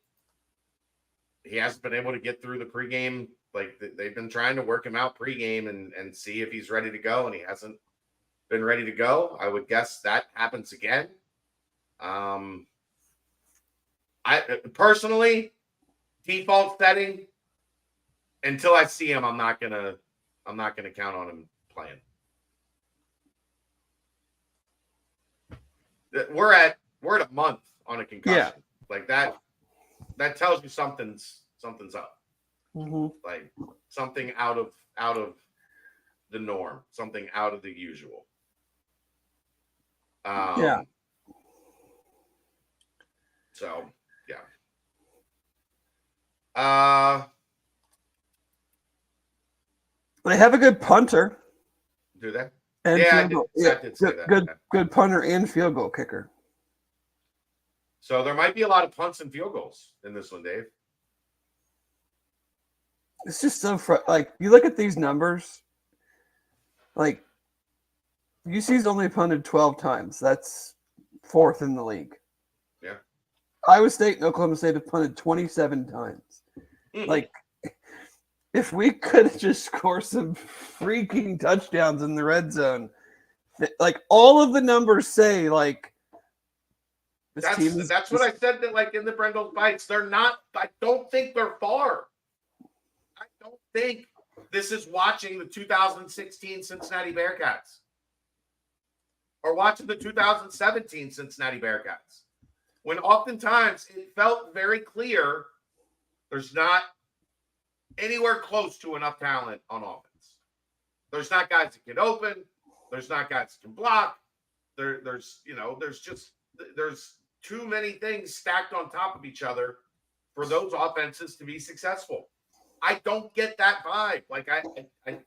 He hasn't been able to get through the pregame. Like, they've been trying to work him out pregame and see if he's ready to go, and he hasn't been ready to go. I would guess that happens again. I personally, default setting, until I see him, I'm not gonna count on him playing. We're at a month on a concussion. Yeah. Like that tells you something's up. Mm-hmm. Like something out of the norm, something out of the usual. Yeah. So yeah. They have a good punter. Do they? And yeah, I did say that. Good punter and field goal kicker. So there might be a lot of punts and field goals in this one, Dave. It's just so like you look at these numbers. Like UC's only punted 12 times. That's 4th in the league. Yeah. Iowa State and Oklahoma State have punted 27 times. Like, if we could just score some freaking touchdowns in the red zone, like all of the numbers say, like, That's what I said, that like in the Brendel Bites, they're not. I don't think they're far. I don't think this is watching the 2016 Cincinnati Bearcats or watching the 2017 Cincinnati Bearcats, when oftentimes it felt very clear there's not anywhere close to enough talent on offense. There's not guys that get open. There's not guys that can block. There's too many things stacked on top of each other for those offenses to be successful. I don't get that vibe. Like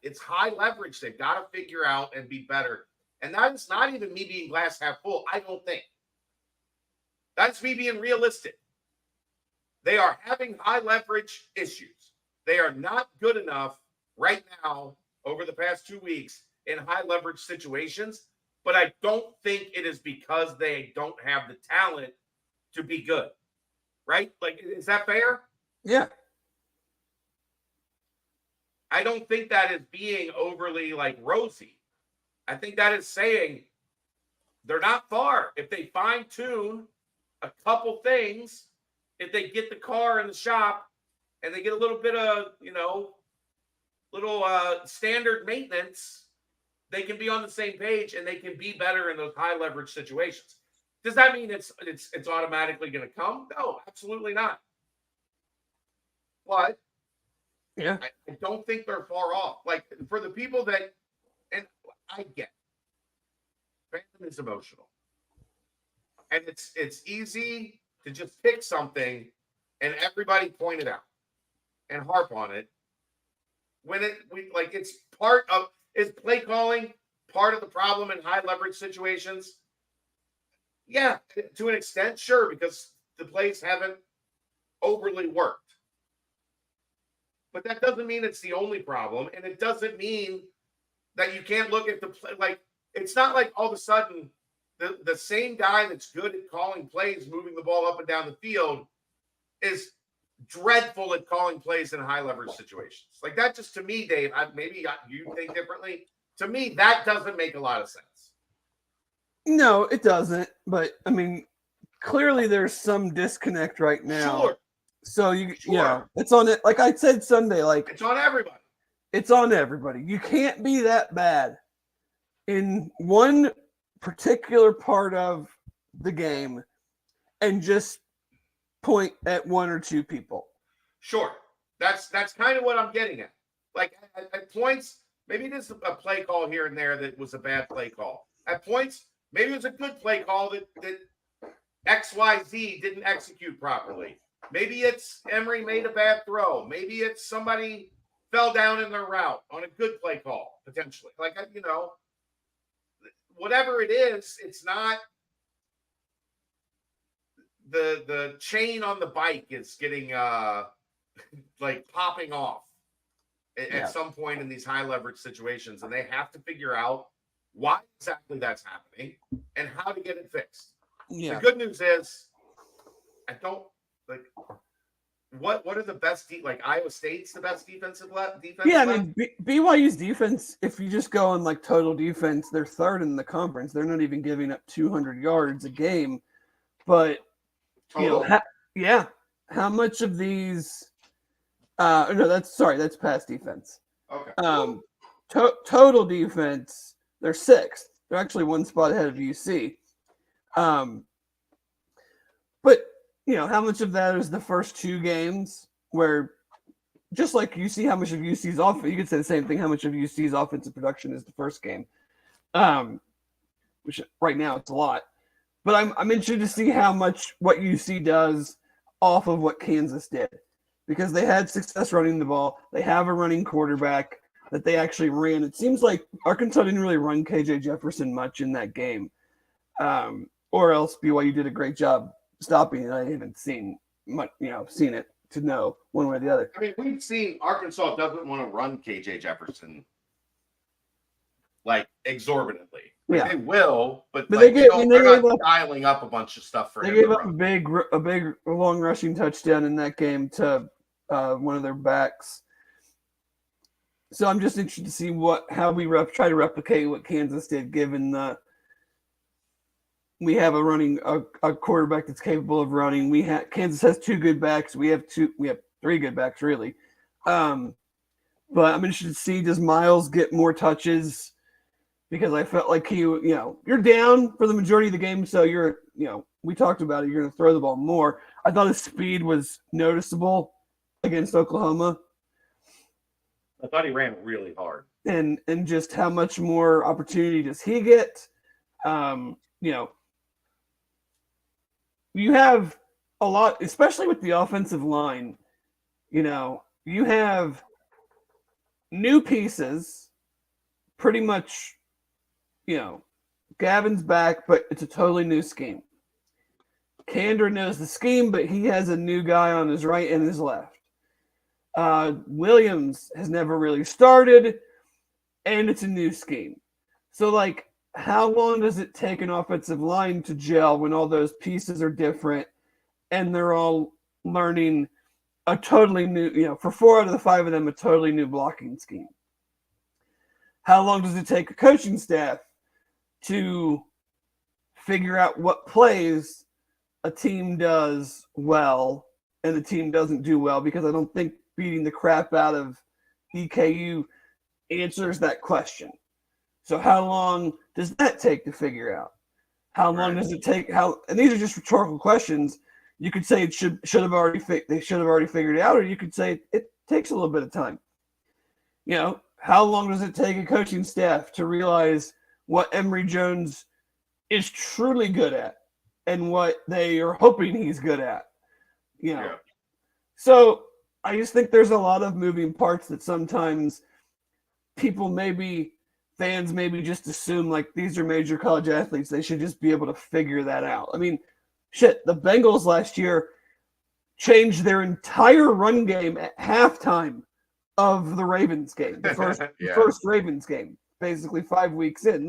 it's high leverage. They've got to figure out and be better. And that is not even me being glass half full. I don't think. That's me being realistic. They are having high leverage issues. They are not good enough right now over the past 2 weeks in high leverage situations. But I don't think it is because they don't have the talent to be good. Right? Like, is that fair? Yeah. I don't think that is being overly like rosy. I think that is saying they're not far. If they fine tune a couple things, if they get the car in the shop and they get a little bit of, standard maintenance, they can be on the same page and they can be better in those high leverage situations. Does that mean it's automatically going to come? No, absolutely not. But yeah, I don't think they're far off. Like, for the people that, and I get, fandom is emotional, and it's easy to just pick something and everybody point it out and harp on it when it's part of. Is play calling part of the problem in high leverage situations? Yeah, to an extent, sure, because the plays haven't overly worked. But that doesn't mean it's the only problem, and it doesn't mean that you can't look at the play. Like, it's not like all of a sudden the same guy that's good at calling plays, moving the ball up and down the field, is dreadful at calling plays in high leverage situations. Like, that just, to me, Dave, maybe you think differently. To me, that doesn't make a lot of sense. No, it doesn't. But I mean, clearly there's some disconnect right now. Sure. So it's on it. Like I said Sunday, like it's on everybody. It's on everybody. You can't be that bad in one particular part of the game and just point at one or two people. Sure. That's kind of what I'm getting at. Like, at points, maybe it is a play call here and there that was a bad play call. At points, maybe it was a good play call that XYZ didn't execute properly. Maybe it's Emery made a bad throw. Maybe it's somebody fell down in their route on a good play call, potentially. Like, whatever it is, it's not the chain on the bike is getting like popping off at some point in these high leverage situations, and they have to figure out why exactly that's happening and how to get it fixed. Yeah. The good news is, I don't like what are the best like Iowa State's the best defensive defense. Yeah, I mean BYU's defense, if you just go on like total defense, they're third in the conference. They're not even giving up 200 yards a game, but how much of these that's pass defense. Okay. Total defense, they're sixth. They're actually one spot ahead of UC. But how much of that is the first two games where, just like you see how much of UC's offense, you could say the same thing, how much of UC's offensive production is the first game. Which right now it's a lot. But I'm interested to see how much what UC does off of what Kansas did, because they had success running the ball. They have a running quarterback that they actually ran. It seems like Arkansas didn't really run KJ Jefferson much in that game, or else BYU did a great job stopping it. I haven't seen much, seen it to know one way or the other. I mean, we've seen Arkansas doesn't want to run KJ Jefferson like exorbitantly. They will, but they're not dialing up a bunch of stuff for him. They gave up a big long rushing touchdown in that game to one of their backs. So I'm just interested to see how we try to replicate what Kansas did, given the we have a quarterback that's capable of running. Kansas has 2 good backs. We have 3 good backs really. But I'm interested to see, does Miles get more touches? Because I felt like you're down for the majority of the game, so we talked about it. You're going to throw the ball more. I thought his speed was noticeable against Oklahoma. I thought he ran really hard. And just how much more opportunity does he get? You have a lot, especially with the offensive line. You have new pieces, pretty much. Gavin's back, but it's a totally new scheme. Kander knows the scheme, but he has a new guy on his right and his left. Williams has never really started, and it's a new scheme. So, how long does it take an offensive line to gel when all those pieces are different and they're all learning a totally new, for 4 out of the 5 of them, a totally new blocking scheme? How long does it take a coaching staff to figure out what plays a team does well and the team doesn't do well? Because I don't think beating the crap out of EKU answers that question. So how long does that take to figure out? How long does it take? And these are just rhetorical questions. You could say they should have already figured it out, or you could say it takes a little bit of time. How long does it take a coaching staff to realize what Emory Jones is truly good at and what they are hoping he's good at? So I just think there's a lot of moving parts that sometimes fans maybe just assume like these are major college athletes. They should just be able to figure that out. I mean, shit, the Bengals last year changed their entire run game at halftime of the Ravens game, the first Ravens game, basically 5 weeks in.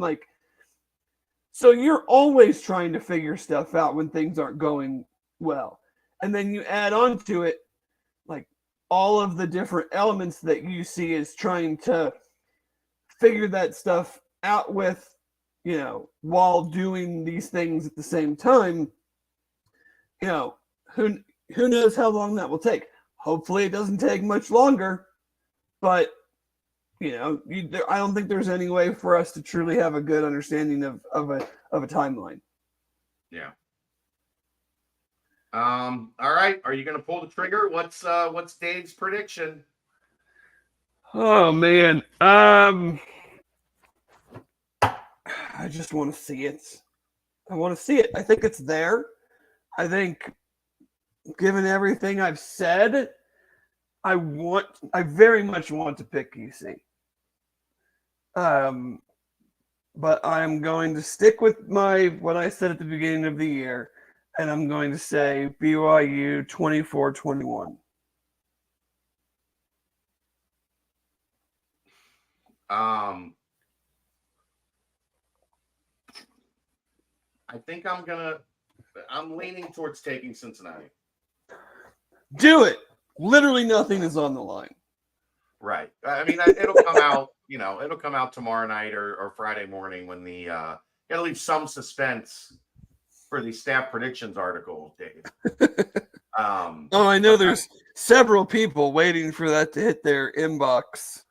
So you're always trying to figure stuff out when things aren't going well. And then you add on to it, all of the different elements that you see is trying to figure that stuff out with, while doing these things at the same time. Who knows how long that will take? Hopefully it doesn't take much longer, but I don't think there's any way for us to truly have a good understanding of a timeline. Yeah. All right. Are you going to pull the trigger? What's Dave's prediction? Oh man. I just want to see it. I want to see it. I think it's there. I think, given everything I've said, I very much want to pick UC. But I'm going to stick with what I said at the beginning of the year, and I'm going to say BYU 24-21. I think I'm leaning towards taking Cincinnati. Do it. Literally nothing is on the line. Right. I mean, it'll come out, it'll come out tomorrow night or Friday morning when gotta leave some suspense for the staff predictions article, Dave. I know there's several people waiting for that to hit their inbox.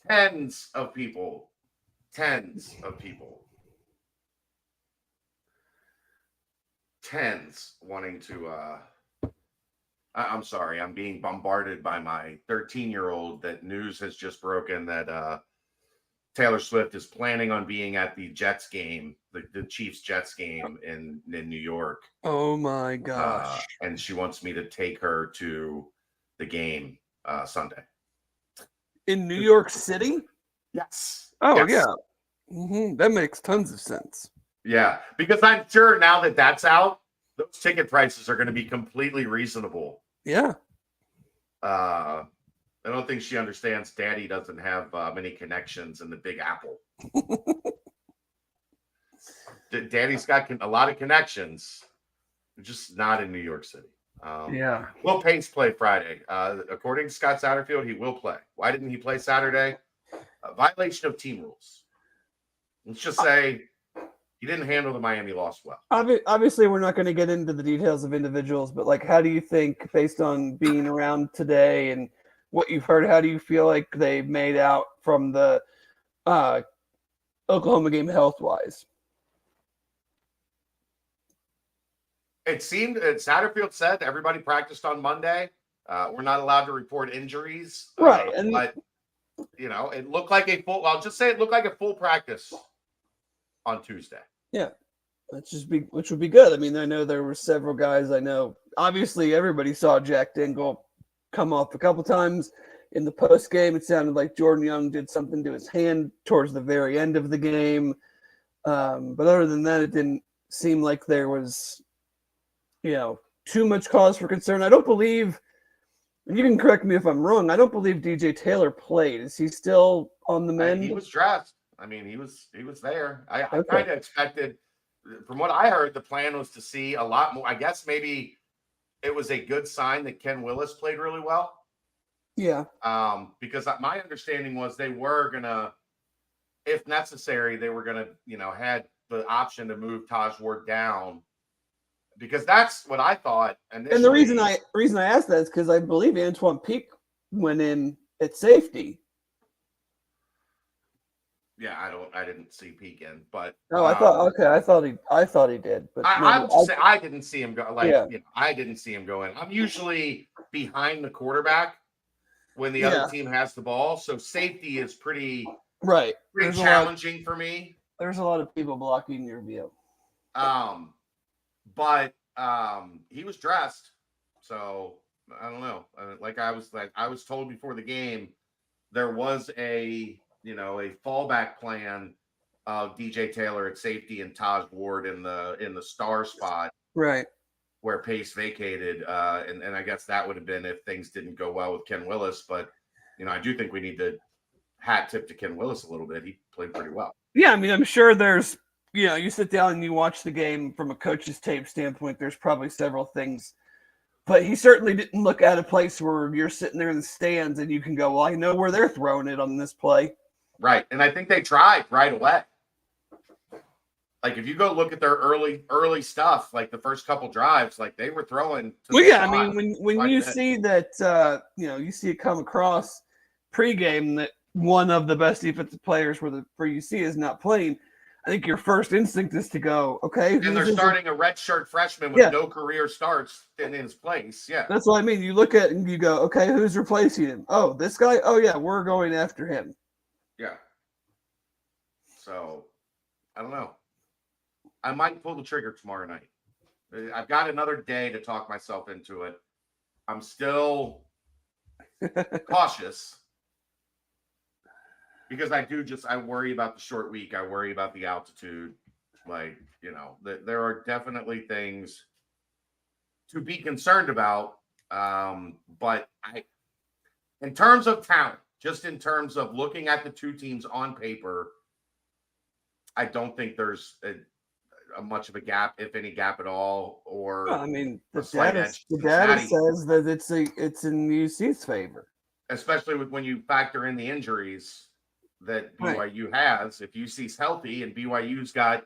Tens of people wanting to I'm sorry, I'm being bombarded by my 13-year-old that news has just broken that Taylor Swift is planning on being at the Jets game, the Chiefs Jets game in New York. Oh my gosh. And she wants me to take her to the game Sunday. In New York City? Yes. Oh, yes. Yeah. Mm-hmm. That makes tons of sense. Yeah, because I'm sure now that that's out, those ticket prices are going to be completely reasonable. Yeah. I don't think she understands Daddy doesn't have many connections in the Big Apple. Daddy's got a lot of connections, just not in New York City. Yeah. Will Pace play Friday? According to Scott Satterfield, he will play. Why didn't he play Saturday? Violation of team rules. Let's just say he didn't handle the Miami loss well. Obviously, we're not going to get into the details of individuals, but like, how do you think, based on being around today and what you've heard, how do you feel like they made out from the Oklahoma game health-wise? It seemed Satterfield said everybody practiced on Monday. We're not allowed to report injuries, right? But it looked like a full. I'll just say it looked like a full practice on Tuesday. Yeah, which would be good. I mean, I know there were several guys. I know, obviously, everybody saw Jack Dingle come off a couple times in the post game. It sounded like Jordan Young did something to his hand towards the very end of the game. But other than that, it didn't seem like there was, too much cause for concern. I don't believe, and you can correct me if I'm wrong, I don't believe DJ Taylor played. Is he still on the mend? He was dressed. I mean, he was there. I kind of expected, from what I heard, the plan was to see a lot more. I guess maybe it was a good sign that Ken Willis played really well. Yeah. Because my understanding was they were gonna, if necessary, they were gonna, had the option to move Taj Ward down. Because that's what I thought initially. And the reason I asked that is because I believe Antoine Peak went in at safety. Yeah, I didn't see Peak in, but I thought he did, but I would just say I didn't see him go. I didn't see him go in. I'm usually behind the quarterback when the other team has the ball, so safety is pretty challenging for me. There's a lot of people blocking your view. But he was dressed, so I don't know. I was told before the game, there was a fallback plan of DJ Taylor at safety and Taj Ward in the star spot, right, where Pace vacated, and I guess that would have been if things didn't go well with Ken Willis. But I do think we need to hat tip to Ken Willis a little bit. He played pretty well. Yeah, I mean, I'm sure there's. You sit down and you watch the game from a coach's tape standpoint, there's probably several things. But he certainly didn't look at a place where you're sitting there in the stands and you can go, well, I know where they're throwing it on this play. Right. And I think they tried right away. Like, if you go look at their early stuff, like the first couple drives, like they were throwing. I mean, when you see that, you see it come across pregame that one of the best defensive players for UC is not playing, I think your first instinct is to go, okay. And they're starting a redshirt freshman with no career starts in his place. Yeah. That's what I mean. You look at it and you go, okay, who's replacing him? Oh, this guy? Oh, yeah, we're going after him. Yeah. So, I don't know. I might pull the trigger tomorrow night. I've got another day to talk myself into it. I'm still cautious. Because I worry about the short week. I worry about the altitude. There are definitely things to be concerned about. But in terms of talent, just in terms of looking at the two teams on paper, I don't think there's a much of a gap, if any gap at all. The data says that it's in UC's favor, especially when you factor in the injuries that BYU has. If UC's healthy and BYU's got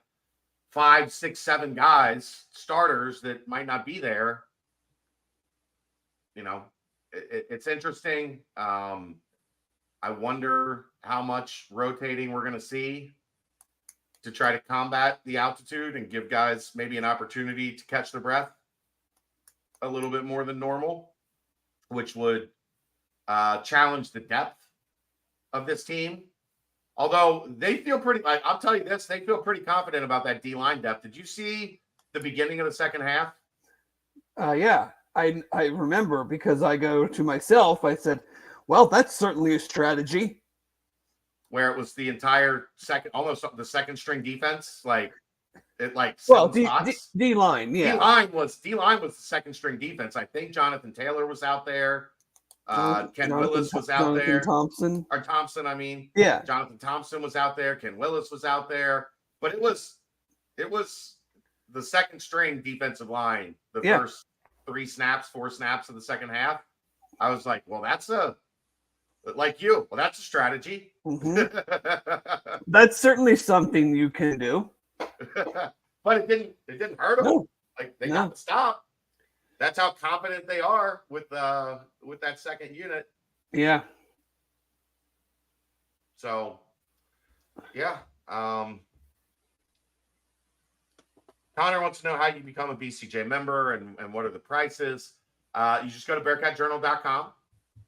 5, 6, 7 guys, starters that might not be there, it's interesting. I wonder how much rotating we're going to see to try to combat the altitude and give guys maybe an opportunity to catch their breath a little bit more than normal, which would challenge the depth of this team. Although they feel I'll tell you this, they feel pretty confident about that D-line depth. Did you see the beginning of the second half? Yeah, I remember, because I go to myself, I said, well, that's certainly a strategy. Where it was the entire almost the second string defense, D-line, yeah. D-line was the second string defense. I think Jonathan Taylor was out there. Ken Willis was out there. Jonathan Thompson was out there. Ken Willis was out there. But it was the second string defensive line. First 4 snaps of the second half. I was like, well, that's a strategy. Mm-hmm. That's certainly something you can do. but it didn't hurt them. No. Like they got the stop. That's how competent they are with that second unit. Yeah. So, yeah. Connor wants to know how you become a BCJ member and what are the prices. You just go to bearcatjournal.com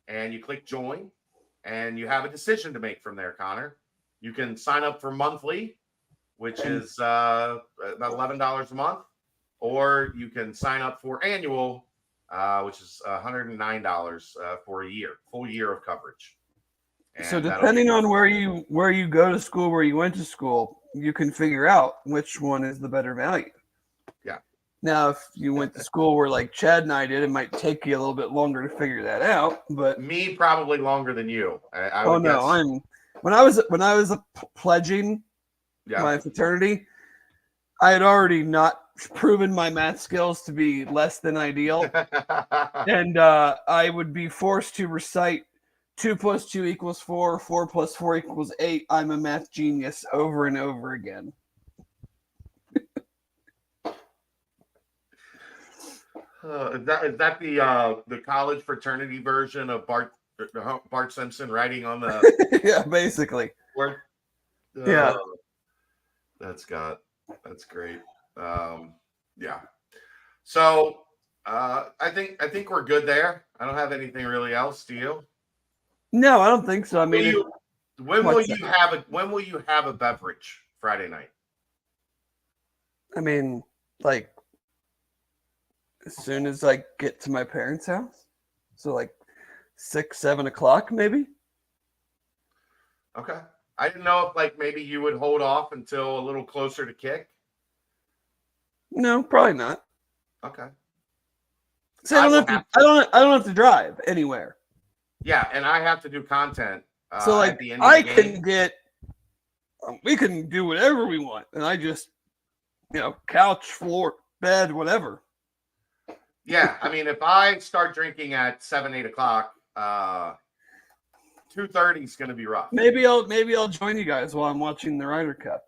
and you click join, and you have a decision to make from there, Connor. You can sign up for monthly, which is about $11 a month, or you can sign up for annual, which is $109 for a year, full year of coverage. And so depending on where you go to school, where you went to school, you can figure out which one is the better value. Yeah. Now, if you went to school where like Chad and I did, it might take you a little bit longer to figure that out. But me, probably longer than you. When I was pledging my fraternity, I had already not proven my math skills to be less than ideal, and I would be forced to recite 2 + 2 = 4, 4 + 4 = 8. I'm a math genius over and over again. Is that the college fraternity version of Bart Simpson writing on the yeah, basically. Word? Yeah. That's great. Yeah. So I think we're good there. I don't have anything really else. Do you? No, I don't think so. I mean, when will you have a beverage Friday night? I mean, like as soon as I get to my parents' house. So like 6, 7 o'clock, maybe. Okay. I didn't know if like maybe you would hold off until a little closer to kick. No, probably not. Okay. So I don't have to drive anywhere. Yeah, and I have to do content. So like at the end of the game. We can do whatever we want, and I just, couch, floor, bed, whatever. Yeah, I mean, if I start drinking at 7, 8 o'clock, 2:30 is going to be rough. Maybe I'll join you guys while I'm watching the Ryder Cup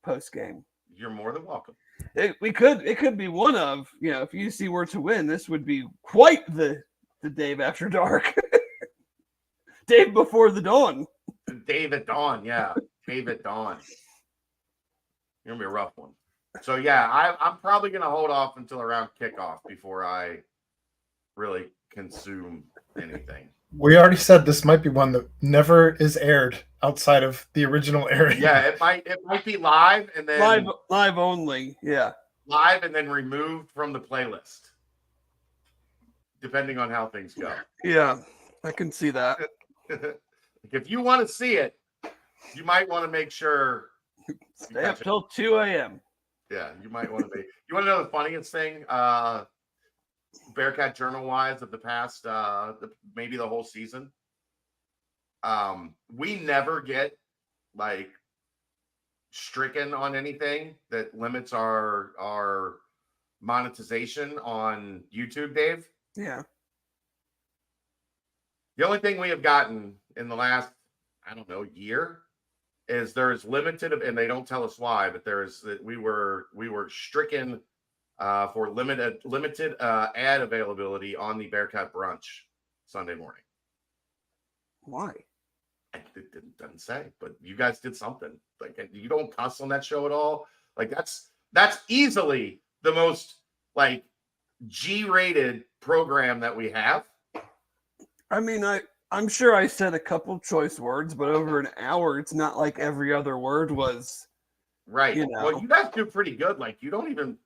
post game. You're more than welcome. It could be one of, if UC were to win, this would be quite the Dave after dark. Dave before the dawn. Dave at dawn, yeah. Dave at dawn. Gonna be a rough one. So yeah, I'm probably gonna hold off until around kickoff before I really consume anything. We already said this might be one that never is aired outside of the original area. Yeah, it might be live and then live only. Yeah. Live and then removed from the playlist. Depending on how things go. Yeah, I can see that. If you want to see it, you might want to make sure stay up till 2 a.m. Yeah, you might want to be. You want to know the funniest thing? Bearcat Journal wise of the past, maybe the whole season. We never get like stricken on anything that limits our monetization on YouTube, Dave. Yeah. The only thing we have gotten in the last, I don't know, year is there's limited, and they don't tell us why, but we were stricken for limited ad availability on the Bearcat Brunch Sunday morning. Why? It doesn't say, but you guys did something. Like, you don't cuss on that show at all. Like that's easily the most like G-rated program that we have. I mean, I'm sure I said a couple choice words, but over an hour, it's not like every other word was right. Well, you guys do pretty good. Like, you don't even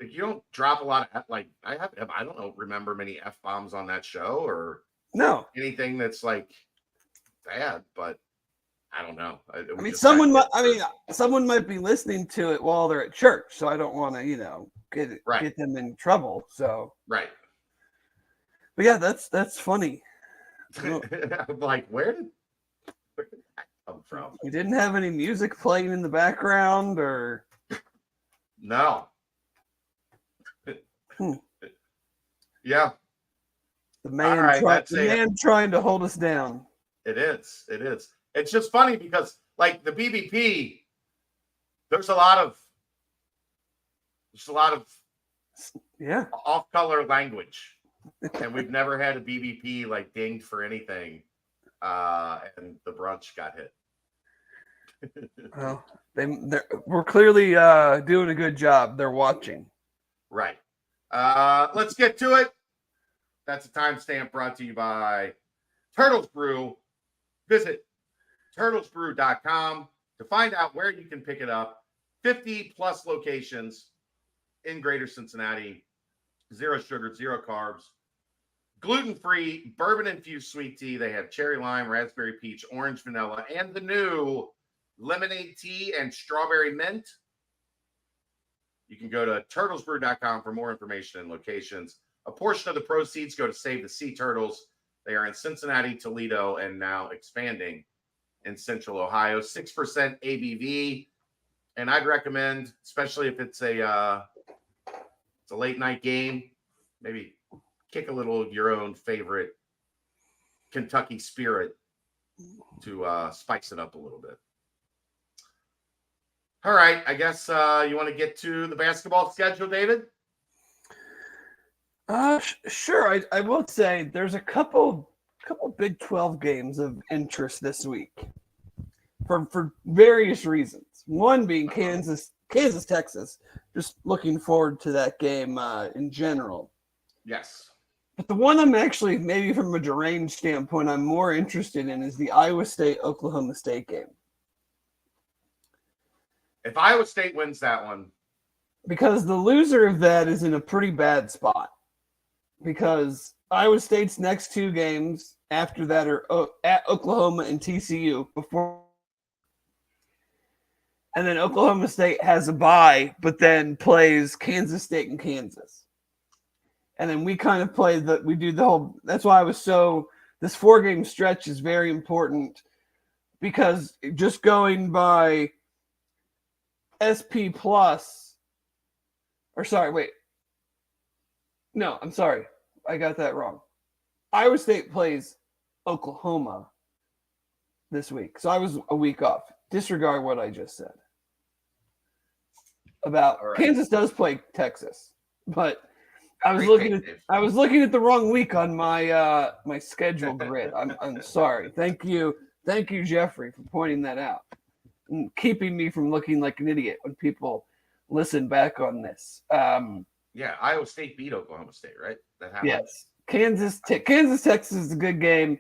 like you don't drop a lot of like I don't remember many F-bombs on that show or anything that's like bad, but I don't know. I mean, someone might be listening to it while they're at church, so I don't want to, get them in trouble. So right. But yeah, that's funny. I'm like, where did that come from? You didn't have any music playing in the background, or no? Yeah. The man trying to hold us down. It is. It's just funny because, like, the BBP there's a lot of Yeah. off-color language, and we've never had a BBP like dinged for anything, and the brunch got hit. Well, we're clearly doing a good job. They're watching. Right. Let's get to it. That's a timestamp brought to you by Turtles Brew. Visit turtlesbrew.com to find out where you can pick it up. 50 plus locations in Greater Cincinnati. 0 sugar, 0 carbs. Gluten-free, bourbon-infused sweet tea. They have cherry lime, raspberry peach, orange vanilla, and the new lemonade tea and strawberry mint. You can go to turtlesbrew.com for more information and locations. A portion of the proceeds go to Save the Sea Turtles. They are in Cincinnati, Toledo, and now expanding in Central Ohio. 6% ABV. And I'd recommend, especially if it's a late night game, maybe kick a little of your own favorite Kentucky Spirit to spice it up a little bit. All right, I guess you want to get to the basketball schedule, David? Sure. I will say there's a couple Big 12 games of interest this week for various reasons. One being Kansas, Texas. Just looking forward to that game in general. Yes. But the one I'm actually, maybe from a deranged standpoint, I'm more interested in is the Iowa State-Oklahoma State game. If Iowa State wins that one. Because the loser of that is in a pretty bad spot. Because Iowa State's next 2 games after that are at Oklahoma and TCU before. And then Oklahoma State has a bye, but then plays Kansas State and Kansas. And then we kind of we do the whole, that's why this 4-game stretch is very important, because just going by SP plus, or sorry, wait. No, I'm sorry. I got that wrong. Iowa State plays Oklahoma this week. So I was a week off. Disregard what I just said. Right. Kansas does play Texas, but I was looking at the wrong week on my my schedule grid. I'm sorry. Thank you, Jeffrey, for pointing that out and keeping me from looking like an idiot when people listen back on this. Yeah, Iowa State beat Oklahoma State, right? That happened. Yes, Kansas, Texas is a good game.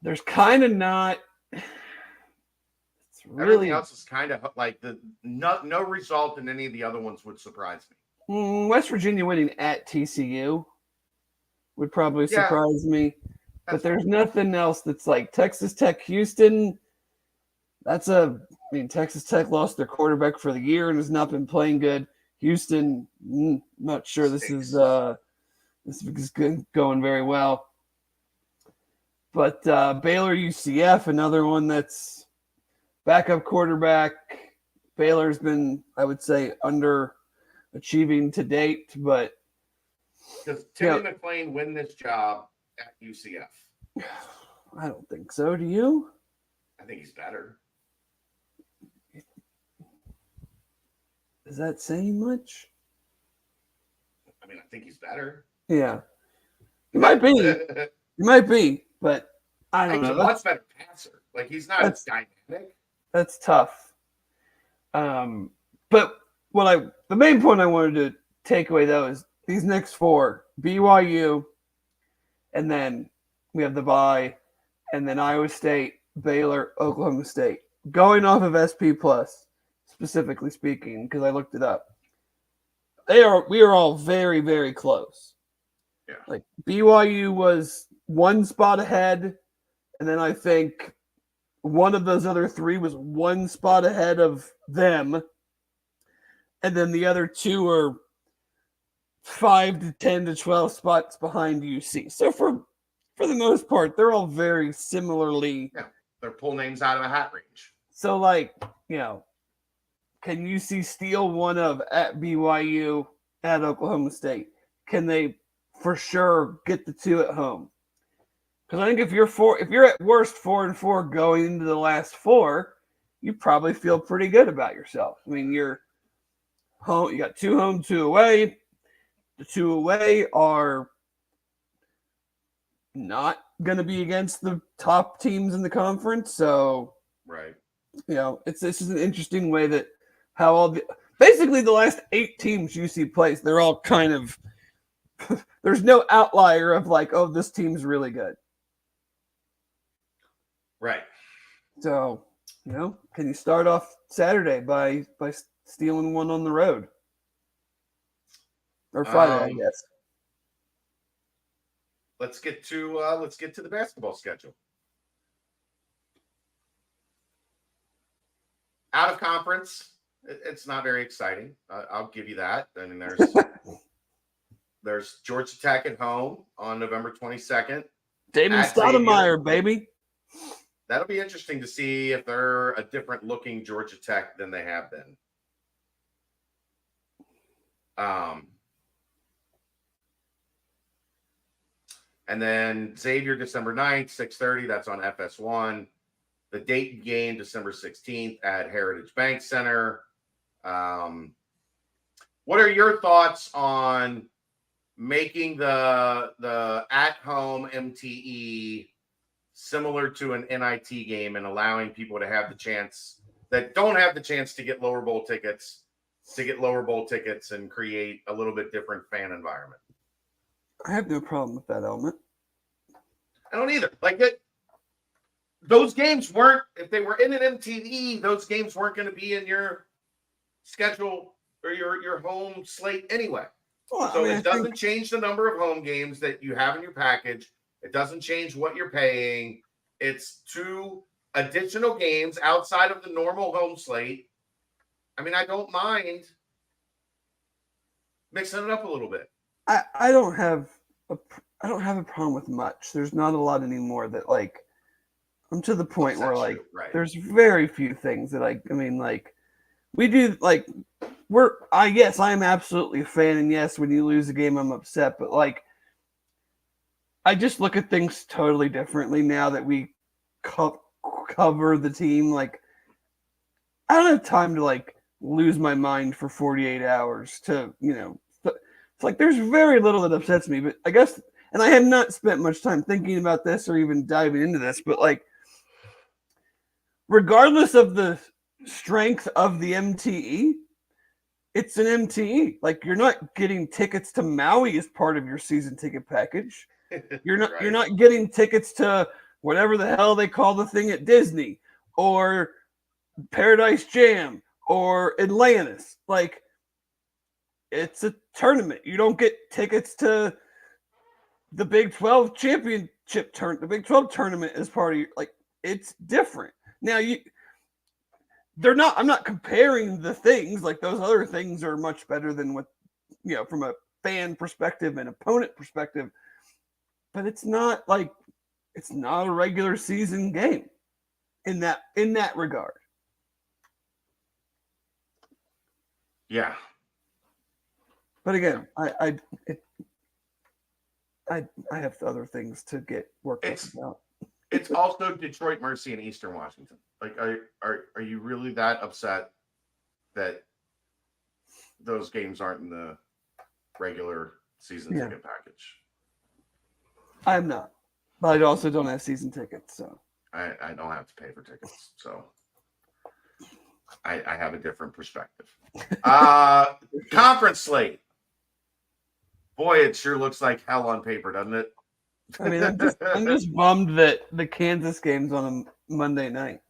There's kind of not. Everything else is kind of like no result in any of the other ones would surprise me. West Virginia winning at TCU would probably surprise me. But there's nothing else that's like Texas Tech, Houston. Texas Tech lost their quarterback for the year and has not been playing good. Houston, not sure this is going very well. But Baylor, UCF, another one that's backup quarterback. Baylor's been, I would say, underachieving to date, but does Timmy McClain win this job at UCF? I don't think so. Do you? I think he's better. Is that saying much? I mean, I think he's better. Yeah. He might be. But I don't know. He's a much better passer. Like, he's not as dynamic. That's tough. But the main point I wanted to take away, though, is these next 4, BYU, and then we have the bye, and then Iowa State, Baylor, Oklahoma State. Going off of SP+, specifically speaking, because I looked it up, we are all very, very close. Yeah. Like, BYU was 1 spot ahead, and then I think one of those other 3 was 1 spot ahead of them, and then the other 2 are 5 to 10 to 12 spots behind UC. So for the most part, they're all very similarly. Yeah, they're pull names out of a hat range. So, can UC steal one of at BYU, at Oklahoma State? Can they for sure get the 2 at home? Because I think if you're at worst 4-4 going into the last 4, you probably feel pretty good about yourself. I mean, you're home. You got 2 home, 2 away. The 2 away are not going to be against the top teams in the conference. So, right. This is an interesting way that how all basically the last 8 teams UC plays, they're all kind of there's no outlier of like, oh, this team's really good. Right. So, can you start off Saturday by stealing one on the road? Or Friday, I guess. Let's get to the basketball schedule. Out of conference, it's not very exciting. I'll give you that. I mean, there's Georgia Tech at home on November 22nd. Damon Stoudemire, baby. That'll be interesting to see if they're a different looking Georgia Tech than they have been. And then Xavier, December 9th, 6:30. That's on FS1. The Dayton game, December 16th at Heritage Bank Center. What are your thoughts on making the at-home MTE similar to an NIT game and allowing people to have the chance that don't have the chance to get lower bowl tickets and create a little bit different fan environment? I have no problem with that element. I don't either. Like it, those games weren't, if they were in an MTE, those games weren't going to be in your schedule or your home slate anyway. Well, so it doesn't change the number of home games that you have in your package. It doesn't change what you're paying. It's 2 additional games outside of the normal home slate. I mean, I don't mind mixing it up a little bit. I don't have a problem with much. There's not a lot anymore that like I'm to the point where like there's very few things that I mean like we do like yes, I am absolutely a fan, and yes, when you lose a game I'm upset, but like I just look at things totally differently now that we cover the team. Like I don't have time to like lose my mind for 48 hours to, it's like there's very little that upsets me, but I guess, and I have not spent much time thinking about this or even diving into this, but like regardless of the strength of the MTE, it's an MTE. Like you're not getting tickets to Maui as part of your season ticket package. You're not you're not getting tickets to whatever the hell they call the thing at Disney or Paradise Jam or Atlantis. Like it's a tournament. You don't get tickets to the Big 12 championship the Big 12 tournament as part of your, like it's different. Now I'm not comparing the things, like those other things are much better than what, from a fan perspective and opponent perspective, but it's not a regular season game in that regard. Yeah. But again, I have other things to get worked out. It's also Detroit Mercy and Eastern Washington. Like, are you really that upset that those games aren't in the regular season ticket package? I'm not, but I also don't have season tickets, so I don't have to pay for tickets, so I have a different perspective. Conference slate. Boy, it sure looks like hell on paper, doesn't it? I mean, I'm just bummed that the Kansas game's on a Monday night.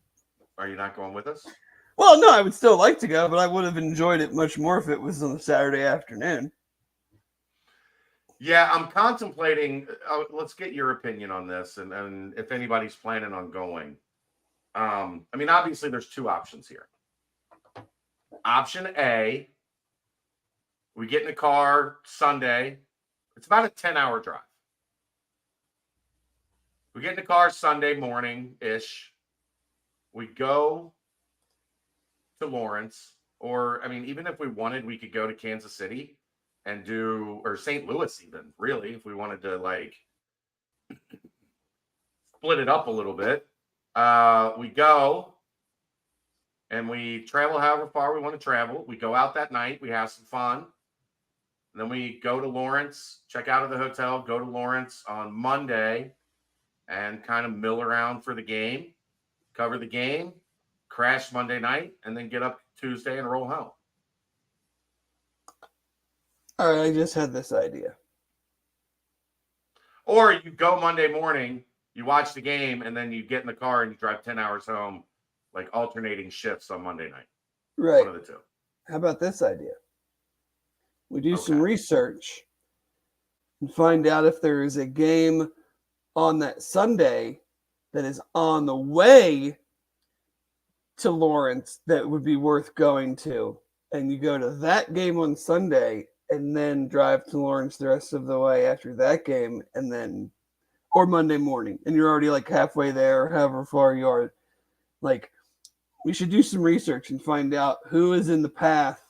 Are you not going with us? Well, no, I would still like to go, but I would have enjoyed it much more if it was on a Saturday afternoon. Yeah, I'm contemplating. Let's get your opinion on this, and if anybody's planning on going. I mean, obviously, there's 2 options here. Option A, we get in the car Sunday. It's about a 10-hour drive. We get in the car Sunday morning-ish. We go to Lawrence, or, I mean, even if we wanted, we could go to Kansas City and or St. Louis even, really, if we wanted to, like, split it up a little bit. We go, and we travel however far we want to travel. We go out that night. We have some fun. And then we go to Lawrence, check out of the hotel, go to Lawrence on Monday, and kind of mill around for the game, cover the game, crash Monday night, and then get up Tuesday and roll home. All right, I just had this idea. Or you go Monday morning, you watch the game, and then you get in the car and you drive 10 hours home, like alternating shifts on Monday night. Right. One of the two. How about this idea? We do some research and find out if there is a game on that Sunday that is on the way to Lawrence that would be worth going to. And you go to that game on Sunday and then drive to Lawrence the rest of the way after that game, and then, or Monday morning, and you're already like halfway there, however far you are. Like, we should do some research and find out who is in the path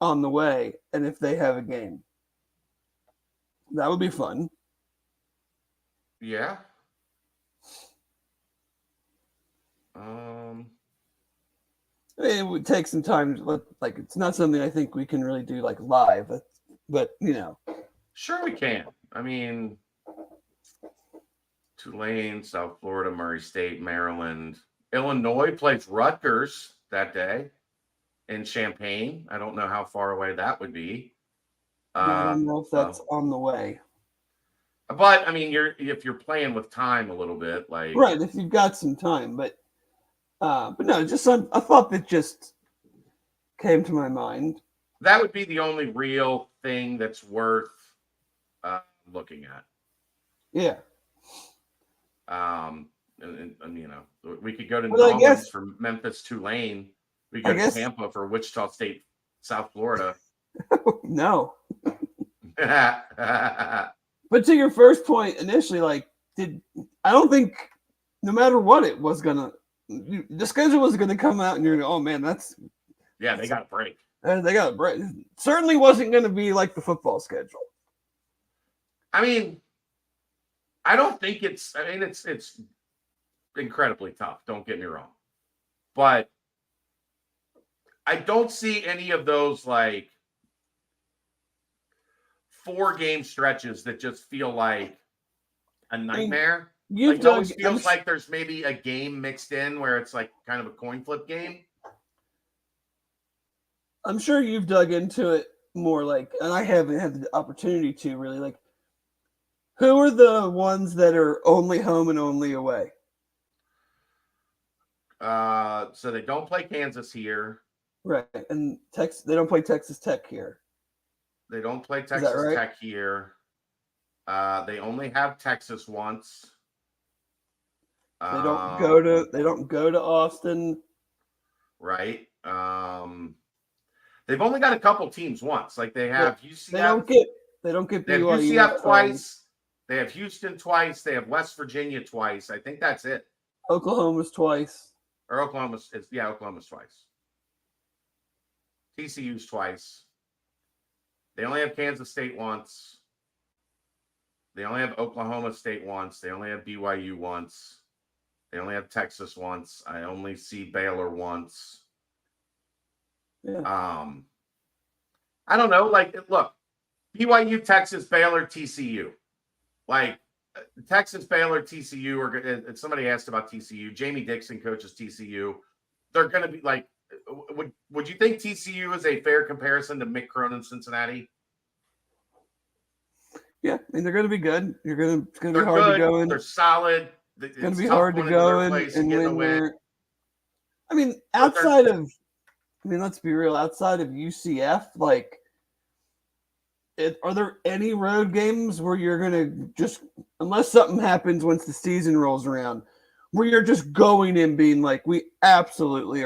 on the way and if they have a game. That would be fun. Yeah. It would take some time. Like, it's not something I think we can really do like live, but you know. Sure we can. I mean, Tulane, South Florida, Murray State, Maryland. Illinois plays Rutgers that day in Champaign. I don't know how far away that would be. I don't know if that's on the way. But I mean, if you're playing with time a little bit, like right, if you've got some time, but no, just a thought that just came to my mind. That would be the only real thing that's worth looking at. Yeah. And you know, we could go to New Orleans for Memphis, Tulane. We go to Tampa for Wichita State, South Florida. No. But to your first point initially, like, I don't think no matter what it was the schedule was gonna come out and you're gonna, oh man, they got a break. They got a break. Certainly wasn't gonna be like the football schedule. I mean, I don't think it's incredibly tough, don't get me wrong. But I don't see any of those like 4-game stretches that just feel like a nightmare. It always feels like there's maybe a game mixed in where it's like kind of a coin flip game. I'm sure you've dug into it more, like, and I haven't had the opportunity to really, like, who are the ones that are only home and only away? So they don't play Kansas here. Right. And they don't play Texas Tech here. They don't play Texas Tech here. They only have Texas once. They don't go to Austin. Right. They've only got a couple teams once. Like they have UCF. They don't get BYU. They have UCF twice. They have Houston twice. They have West Virginia twice. I think that's it. Oklahoma's twice. Or Oklahoma's twice. TCU's twice. They only have Kansas State once. They only have Oklahoma State once. They only have BYU once. They only have Texas once. I only see Baylor once. Yeah. I don't know. Like, look, BYU, Texas, Baylor, TCU. Like, Texas, Baylor, TCU, or somebody asked about TCU. Jamie Dixon coaches TCU. They're going to be like, would you think TCU is a fair comparison to Mick Cronin's Cincinnati? Yeah, I mean, they're going to be good. It's going to be hard to go in. They're solid. It's going to be hard to go in and win there. I mean, let's be real. Outside of UCF, like, are there any road games where you're going to just, unless something happens once the season rolls around, where you're just going in being like, we absolutely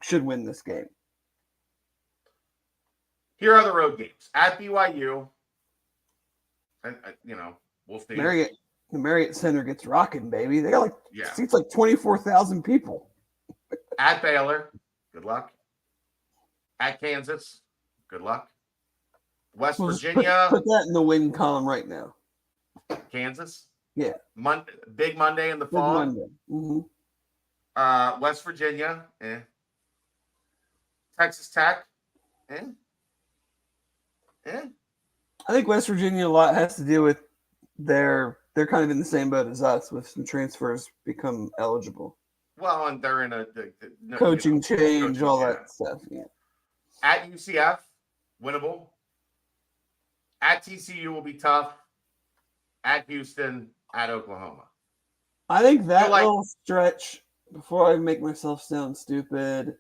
should win this game? Here are the road games. At BYU, we'll see. The Marriott Center gets rocking, baby. They got seats like 24,000 people. At Baylor, good luck. At Kansas, good luck. West Virginia. Put that in the win column right now. Kansas. Yeah. Big Monday in the fall. Big Monday. Mm-hmm. West Virginia. Texas Tech. I think West Virginia a lot has to do with they're kind of in the same boat as us with some transfers become eligible. Well, and they're in coaching change, all that stuff. Yeah. At UCF, winnable. At TCU will be tough. At Houston, at Oklahoma. I think that little stretch, before I make myself sound stupid,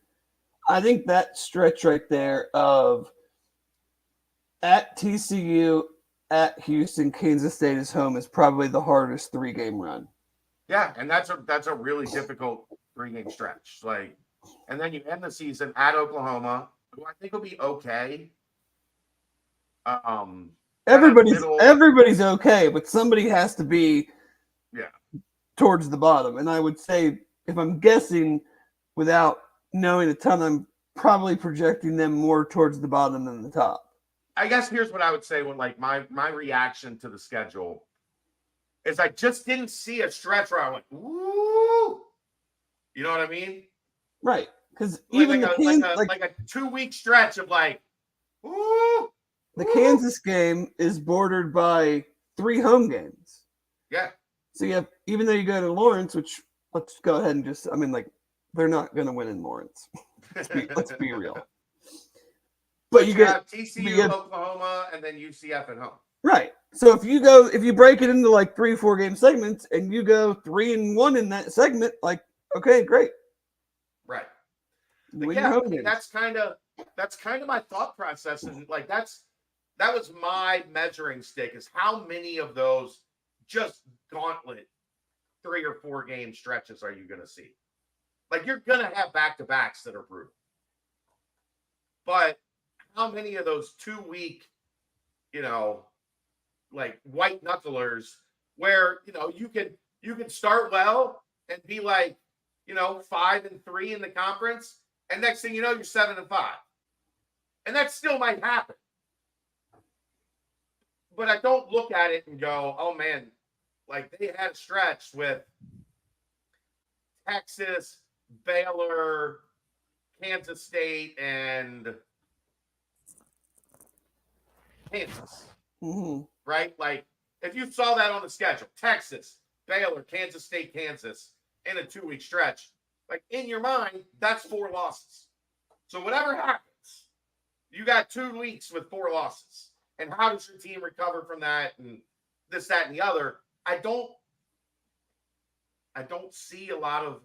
I think that stretch right there of at TCU, at Houston, Kansas State is home is probably the hardest 3-game run. Yeah, and that's a really difficult 3-game stretch. And then you end the season at Oklahoma, who I think will be okay. Everybody's okay, but somebody has to be towards the bottom. And I would say, if I'm guessing without knowing a ton, I'm probably projecting them more towards the bottom than the top. I guess here's what I would say when my reaction to the schedule is I just didn't see a stretch where I went, ooh. You know what I mean? Right. Because even like a 2-week stretch of ooh. The Kansas game is bordered by 3 home games. Yeah. So you have, even though you go to Lawrence, which let's go ahead and they're not going to win in Lawrence. Let's be real. But you have TCU, Oklahoma, and then UCF at home. Right. So if you break it into 3-4 game segments and you go 3-1 in that segment, okay, great. Right. Win that's kind of my thought process, and that was my measuring stick is how many of those just gauntlet 3 or 4 game stretches are you going to see? You're going to have back-to-backs that are brutal. But how many of those 2-week, white knucklers where, you can start well and be 5-3 in the conference, and next thing you know, you're 7-5. And that still might happen. But I don't look at it and go, oh man, they had a stretch with Texas, Baylor, Kansas State, and Kansas. Mm-hmm. Right? If you saw that on the schedule, Texas, Baylor, Kansas State, Kansas, in a 2-week stretch, in your mind, that's 4 losses. So whatever happens, you got 2 weeks with 4 losses. And how does your team recover from that and this, that, and the other? I don't see a lot of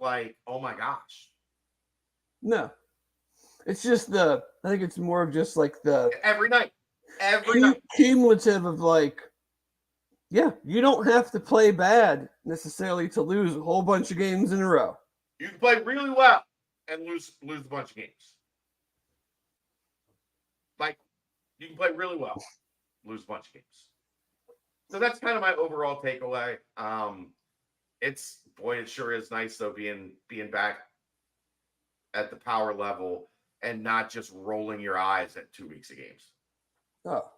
oh my gosh. No. It's just I think it's more of just every night. Cumulative of you don't have to play bad necessarily to lose a whole bunch of games in a row. You can play really well and lose a bunch of games. You can play really well, lose a bunch of games. So that's kind of my overall takeaway. It sure is nice though being back at the power level and not just rolling your eyes at 2 weeks of games. Oh.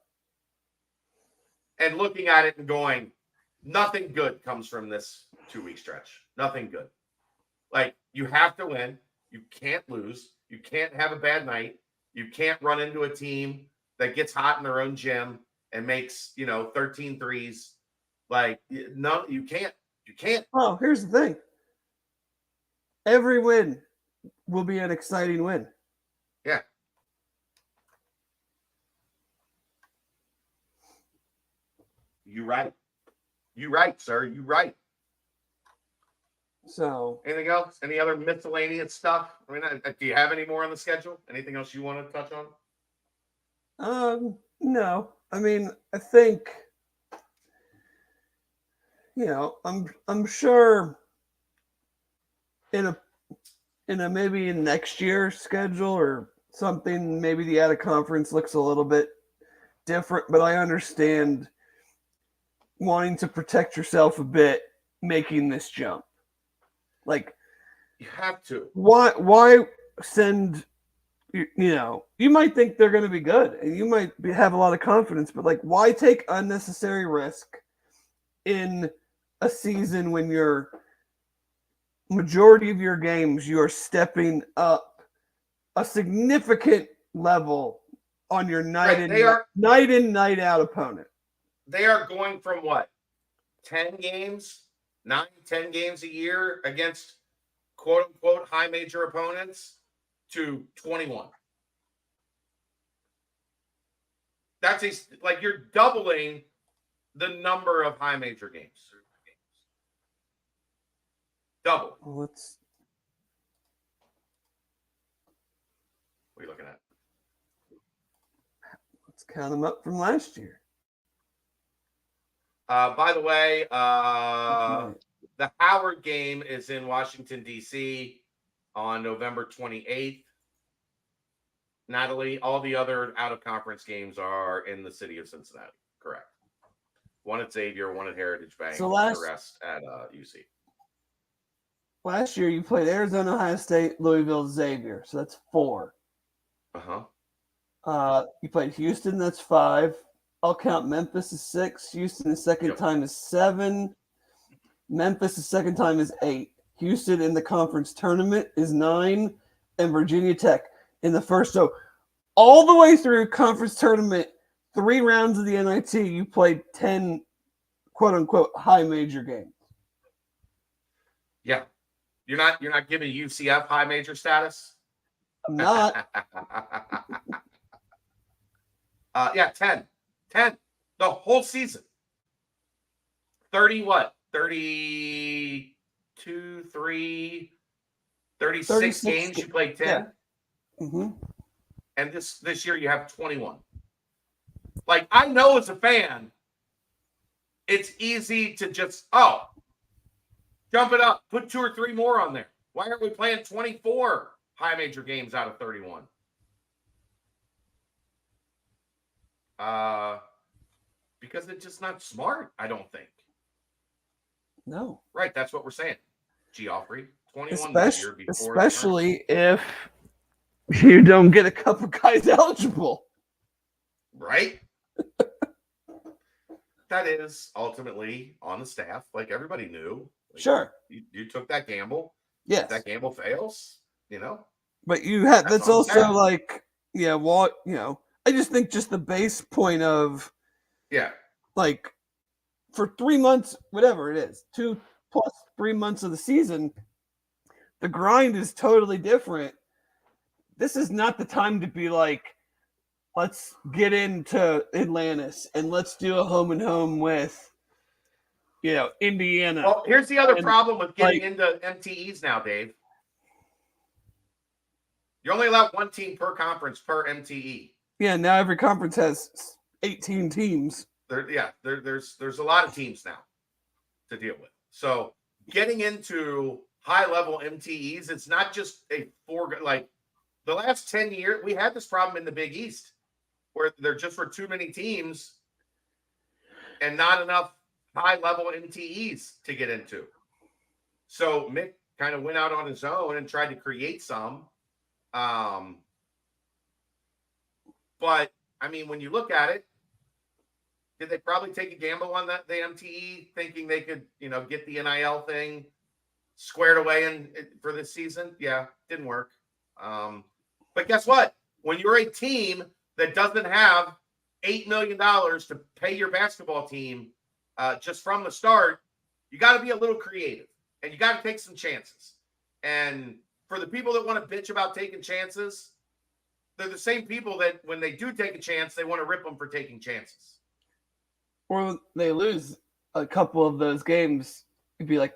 And looking at it and going, nothing good comes from this 2-week stretch. Nothing good. You have to win. You can't lose. You can't have a bad night. You can't run into a team that gets hot in their own gym and makes, 13 threes. No, you can't. You can't. Oh, here's the thing. Every win will be an exciting win. Yeah. You're right. You're right, sir. You're right. So, anything else? Any other miscellaneous stuff? Do you have any more on the schedule? Anything else you want to touch on? No. I think, I'm sure in a maybe in next year's schedule or something, maybe the out of conference looks a little bit different, but I understand wanting to protect yourself a bit, making this jump. You have to. Why send, you might think they're going to be good and you might have a lot of confidence, but why take unnecessary risk in a season when your majority of your games, you are stepping up a significant level on your night in, night out opponent. They are going from what? 10 games, 9-10 games a year against quote unquote high major opponents to 21. That's like you're doubling the number of high major games. Double. Well, what are you looking at? Let's count them up from last year. By the way, the Howard game is in Washington, D.C. on November 28th. Natalie, all the other out-of-conference games are in the city of Cincinnati. Correct. One at Xavier, one at Heritage Bank, the rest at UC. Last year, you played Arizona, Ohio State, Louisville, Xavier. So that's 4. You played Houston. That's 5. I'll count Memphis as 6. Houston the second time is 7. Memphis the second time is 8. Houston in the conference tournament is 9. And Virginia Tech in the first. So all the way through conference tournament, 3 rounds of the NIT, you played 10 quote-unquote high major games. Yeah. You're not giving UCF high major status? I'm not. 10. 10. The whole season. 30 what? 32, 3, 36 games you played 10? Yeah. Mm-hmm. And this year you have 21. Like, I know as a fan, it's easy to just, jump it up, put 2 or 3 more on there. Why aren't we playing 24 high major games out of 31? Because it's just not smart, I don't think. No. Right, that's what we're saying. Geoffrey, 21 this year before. Especially if you don't get a couple guys eligible. Right? That is ultimately on the staff, like everybody knew. Like, sure. You took that gamble. Yes. If that gamble fails, But you have that's also like, I just think just the base point of like for 3 months, whatever it is, 2 plus 3 months of the season, the grind is totally different. This is not the time to be like, let's get into Atlantis and let's do a home and home with, Indiana. Well, here's the other problem with getting into MTEs now, Dave. You're only allowed 1 team per conference per MTE. Yeah, now every conference has 18 teams. There's a lot of teams now to deal with. So getting into high-level MTEs, it's not just the last 10 years, we had this problem in the Big East where there just were too many teams and not enough high-level MTEs to get into. So Mick kind of went out on his own and tried to create some. But, I mean, when you look at it, did they probably take a gamble on the MTE thinking they could, get the NIL thing squared away for this season? Yeah, didn't work. But guess what? When you're a team that doesn't have $8 million to pay your basketball team just from the start, you got to be a little creative and you got to take some chances. And for the people that want to bitch about taking chances, they're the same people that when they do take a chance, they want to rip them for taking chances. Or they lose a couple of those games. It'd be like,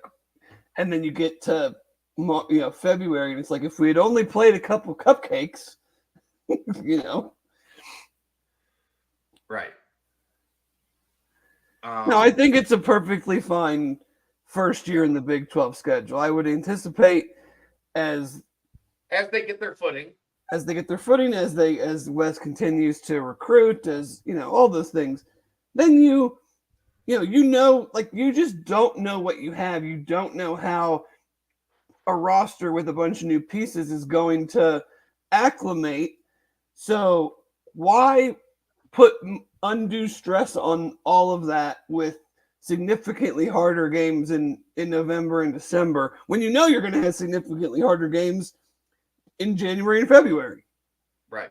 and then you get to February, and it's like if we had only played a couple cupcakes, Right. No, I think it's a perfectly fine first year in the Big 12 schedule. I would anticipate as they get their footing, as West continues to recruit, all those things, then you just don't know what you have. You don't know how a roster with a bunch of new pieces is going to acclimate. So why put undue stress on all of that with significantly harder games in November and December when you're going to have significantly harder games in January and February. Right.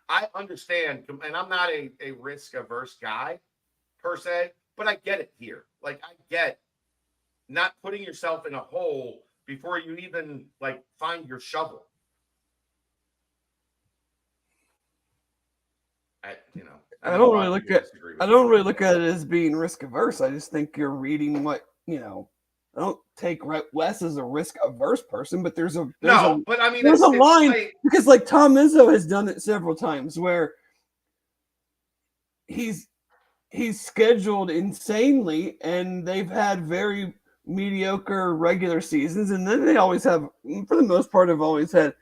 I understand, and I'm not a risk-averse guy per se, but I get it here. Like, I get not putting yourself in a hole before you even, like, find your shovel. I don't really look at it as being risk averse. I just think you're reading what I don't take Wes as a risk averse person, but there's a line because like Tom Izzo has done it several times where he's scheduled insanely and they've had very mediocre regular seasons, and then they always have, for the most part, have always had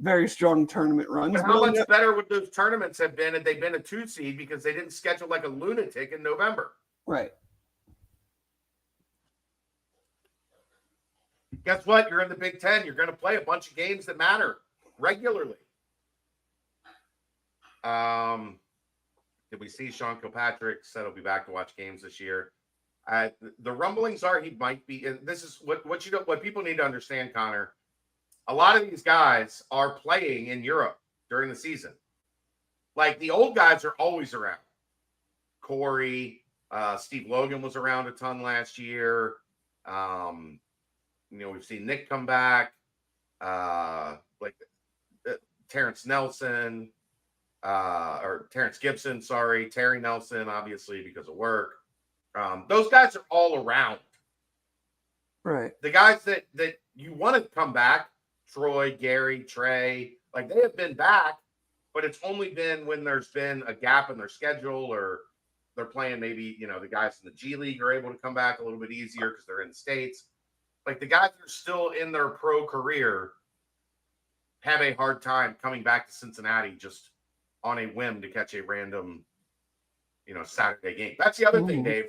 very strong tournament runs. But how much better would those tournaments have been had they been a 2 seed because they didn't schedule like a lunatic in November? Right. Guess what? You're in the Big Ten. You're going to play a bunch of games that matter regularly. Did we see Sean Kilpatrick said he'll be back to watch games this year? The rumblings are he might be. And this is what people need to understand, Connor. A lot of these guys are playing in Europe during the season. Like, the old guys are always around. Corey, Steve Logan was around a ton last year. We've seen Nick come back. Terrence Nelson, or Terrence Gibson, sorry. Terry Nelson, obviously, because of work. Those guys are all around. Right. The guys that you want to come back, Troy, Gary, Trey, like, they have been back, but it's only been when there's been a gap in their schedule, or they're playing maybe, the guys in the G League are able to come back a little bit easier because they're in the States. Like, the guys that are still in their pro career have a hard time coming back to Cincinnati just on a whim to catch a random, Saturday game. That's the other thing, Dave,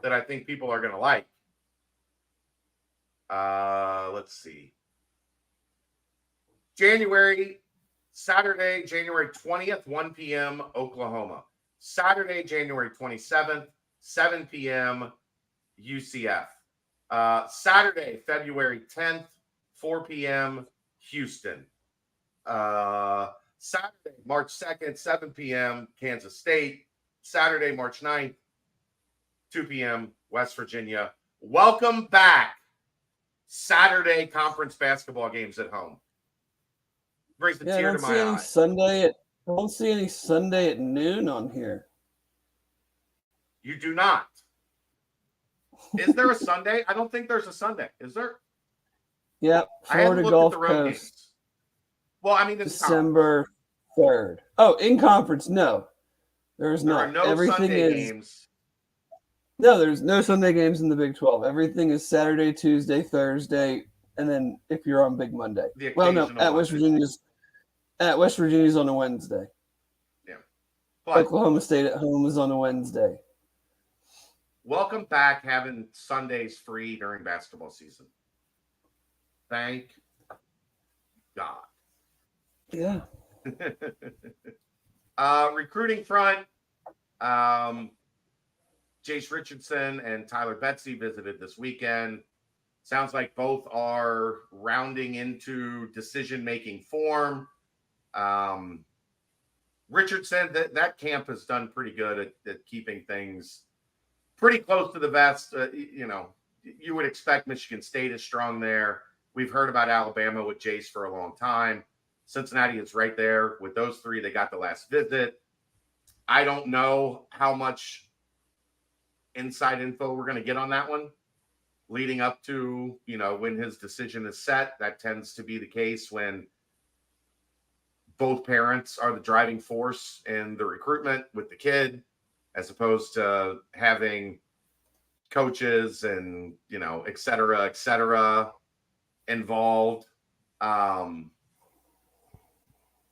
that I think people are going to like. Let's see. Saturday, January 20th, 1 p.m., Oklahoma. Saturday, January 27th, 7 p.m., UCF. Saturday, February 10th, 4 p.m., Houston. Saturday, March 2nd, 7 p.m., Kansas State. Saturday, March 9th, 2 p.m., West Virginia. Welcome back. Saturday conference basketball games at home. Brings a tear to my eye. I don't see any Sunday at noon on here. You do not. Is there a Sunday? I don't think there's a Sunday. Is there? Yep. Florida Gulf Coast. Games. Well, I mean, December 3rd. Oh, in conference, no. There's not. There are no Everything Sunday games. No, there's no Sunday games in the Big 12. Everything is Saturday, Tuesday, Thursday, and then if you're on Big Monday. Well, no, at West Virginia's on a Wednesday. Yeah. But Oklahoma State at home is on a Wednesday. Welcome back having Sundays free during basketball season. Thank God. Yeah. Recruiting front. Jace Richardson and Tyler Betsy visited this weekend. Sounds like both are rounding into decision-making form. Richardson, that camp has done pretty good at keeping things pretty close to the vest. You would expect Michigan State is strong there. We've heard about Alabama with Jace for a long time. Cincinnati is right there with those three. They got the last visit. I don't know how much inside info we're going to get on that one leading up to, when his decision is set. That tends to be the case when both parents are the driving force in the recruitment with the kid, as opposed to having coaches and, et cetera, involved.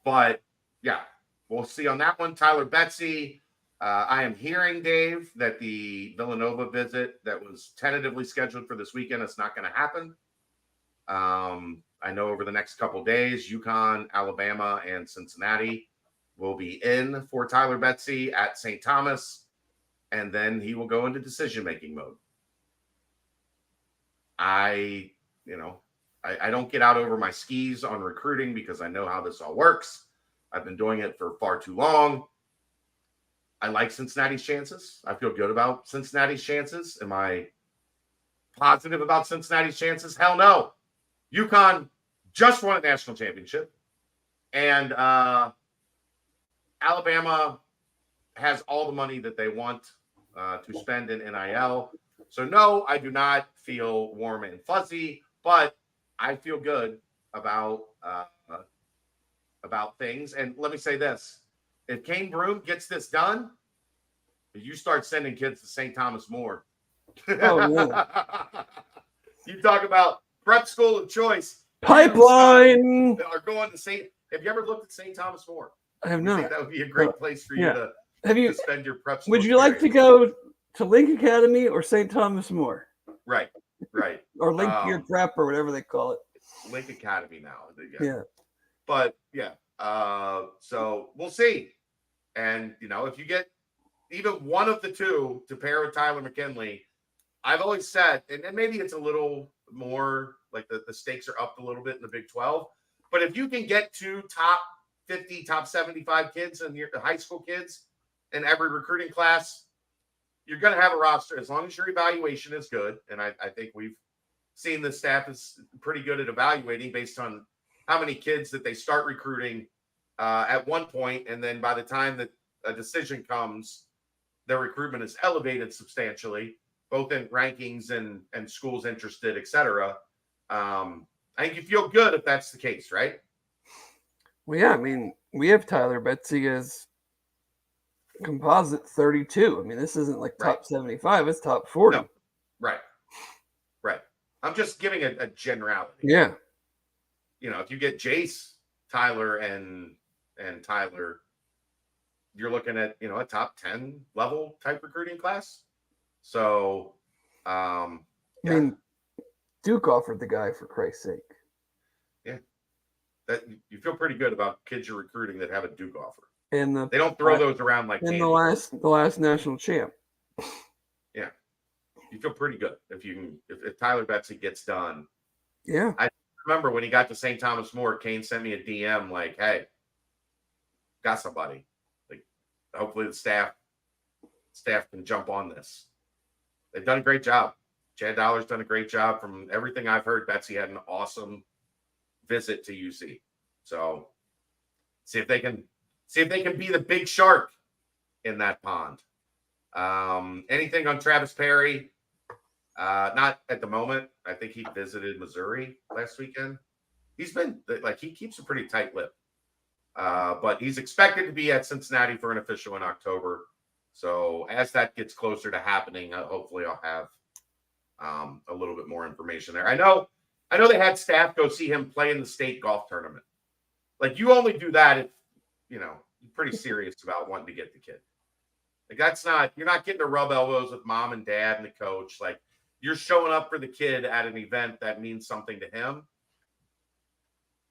But yeah, we'll see on that one. Tyler Betsy, I am hearing, Dave, that the Villanova visit that was tentatively scheduled for this weekend is not going to happen. I know over the next couple of days, UConn, Alabama, and Cincinnati will be in for Tyler Betsy at St. Thomas, and then he will go into decision-making mode. I don't get out over my skis on recruiting because I know how this all works. I've been doing it for far too long. I like Cincinnati's chances. I feel good about Cincinnati's chances. Am I positive about Cincinnati's chances? Hell no. UConn just won a national championship. And Alabama has all the money that they want to spend in NIL. So, no, I do not feel warm and fuzzy, but I feel good about things. And let me say this. If Kane Broom gets this done, you start sending kids to St. Thomas More. Oh, yeah. You talk about prep school of choice. Pipeline are going to St. Have you ever looked at St. Thomas More? I have I not. think that would be a great place for you to spend your prep school. Would you like to go to Link Academy or St. Thomas More? Right. Or Link Your Prep or whatever they call it. Link Academy now. Yeah. But yeah. So we'll see. And if you get even one of the two to pair with Tyler McKinley, I've always said, and maybe it's a little more like the stakes are up a little bit in the Big 12. But if you can get two top 50, top 75 kids and your high school kids in every recruiting class, you're going to have a roster as long as your evaluation is good. And I think we've seen the staff is pretty good at evaluating based on how many kids that they start recruiting at one point. And then by the time that a decision comes, their recruitment is elevated substantially, both in rankings and schools interested, et cetera. I think you feel good if that's the case, right? Well, yeah, I mean, we have Tyler Betsy as composite 32. I mean, this isn't like top 75, it's top 40. No. Right. I'm just giving a generality. Yeah. If you get Jace, Tyler, and Tyler, you're looking at, a top 10 level type recruiting class. So, I mean, Duke offered the guy, for Christ's sake. Yeah. That you feel pretty good about kids you're recruiting that have a Duke offer. And they don't throw those around like the last national champ. Yeah. You feel pretty good if Tyler Betsy gets done. Yeah. I remember when he got to St. Thomas More, Kane sent me a DM like, hey, got somebody. Like, hopefully the staff can jump on this. They've done a great job. Chad Dollar's done a great job. From everything I've heard, Betsy had an awesome visit to UC. So see if they can be the big shark in that pond. Anything on Travis Perry? Not at the moment. I think he visited Missouri last weekend. He's been he keeps a pretty tight lip. But he's expected to be at Cincinnati for an official in October. So as that gets closer to happening, hopefully I'll have a little bit more information there. I know they had staff go see him play in the state golf tournament. Like, you only do that if you're pretty serious about wanting to get the kid. Like, you're not getting to rub elbows with mom and dad and the coach. Like, you're showing up for the kid at an event that means something to him.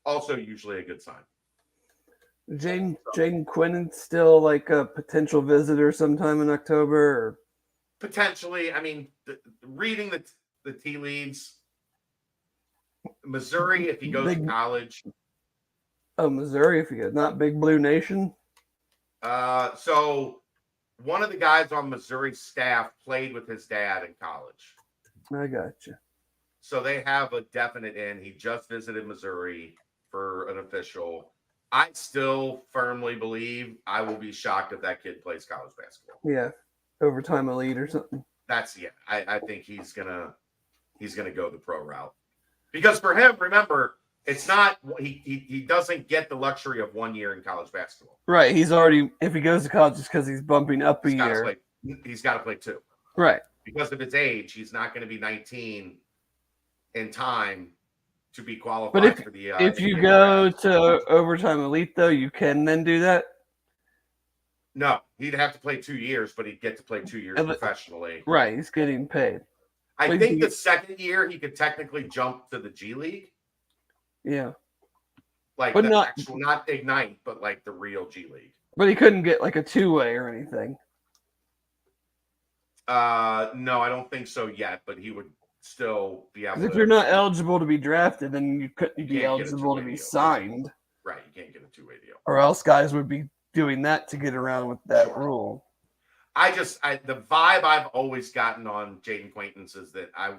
Also, usually a good sign. Jaden Quinn's still like a potential visitor sometime in October? Or? Potentially. I mean, reading the tea leaves, Missouri, if he goes to college. Oh, Missouri, if he goes. Not Big Blue Nation? So one of the guys on Missouri's staff played with his dad in college. I gotcha. So they have a definite in. He just visited Missouri for an official. I still firmly believe I will be shocked if that kid plays college basketball. Yeah, overtime elite or something. I think he's gonna go the pro route, because for him, remember, it's not he doesn't get the luxury of 1 year in college basketball. Right, he's already, if he goes to college, it's because he's bumping up a year. He's got to play 2. Right, because of his age, he's not going to be 19 in time to be qualified for the. If you go to overtime elite, though, you can then do that. No, he'd have to play 2 years, but he'd get to play 2 years professionally. Right, he's getting paid. I think the second year he could technically jump to the G League. Yeah, like but not Ignite, but like the real G League. But he couldn't get like a 2-way or anything. No, I don't think so yet. But he would still be able. If you're not eligible to be drafted, then you couldn't be eligible to be deal. signed. Right, you can't get a two-way deal. Or else guys would be doing that to get around with that rule. The vibe I've always gotten on Jaden Quaintance is that I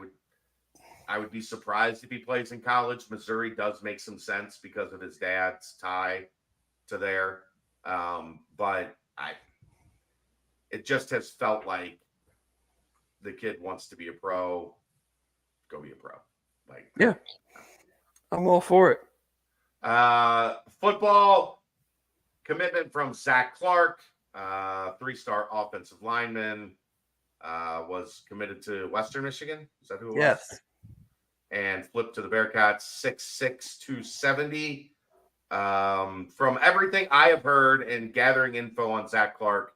would be surprised if he plays in college. Missouri does make some sense because of his dad's tie to there. But it just has felt like the kid wants to be a pro. Go be a pro. Yeah. I'm all for it. Football commitment from Zach Clark, 3-star offensive lineman, was committed to Western Michigan. Is that who it was? Yes. And flipped to the Bearcats, 6'6", 270. From everything I have heard and gathering info on Zach Clark,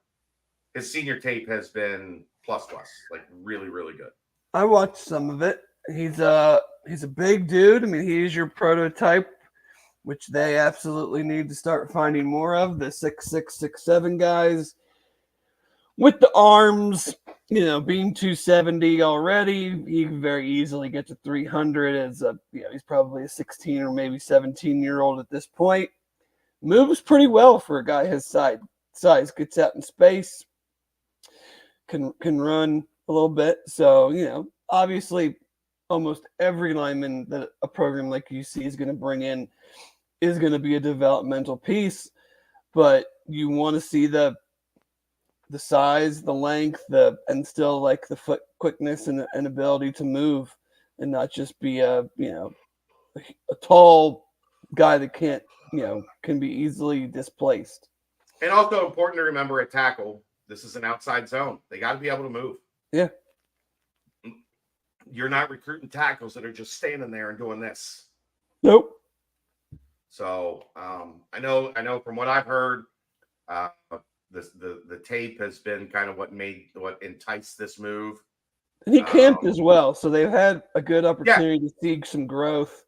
his senior tape has been plus, like really, really good. I watched some of it. He's a big dude. I mean, he's your prototype, which they absolutely need to start finding more of. The 6'6", 6'7" guys with the arms, being 270 already, he can very easily get to 300 as he's probably a 16 or maybe 17-year-old at this point. Moves pretty well for a guy his size. Gets out in space, can run a little bit. So, obviously almost every lineman that a program like UC is going to bring in is going to be a developmental piece, but you want to see the size, the length, and still like the foot quickness and ability to move, and not just be a tall guy that can be easily displaced. And also important to remember at tackle, this is an outside zone. They got to be able to move. Yeah. You're not recruiting tackles that are just standing there and doing this. Nope. So I know from what I've heard, the tape has been kind of what enticed this move. And he camped as well, so they've had a good opportunity to see some growth,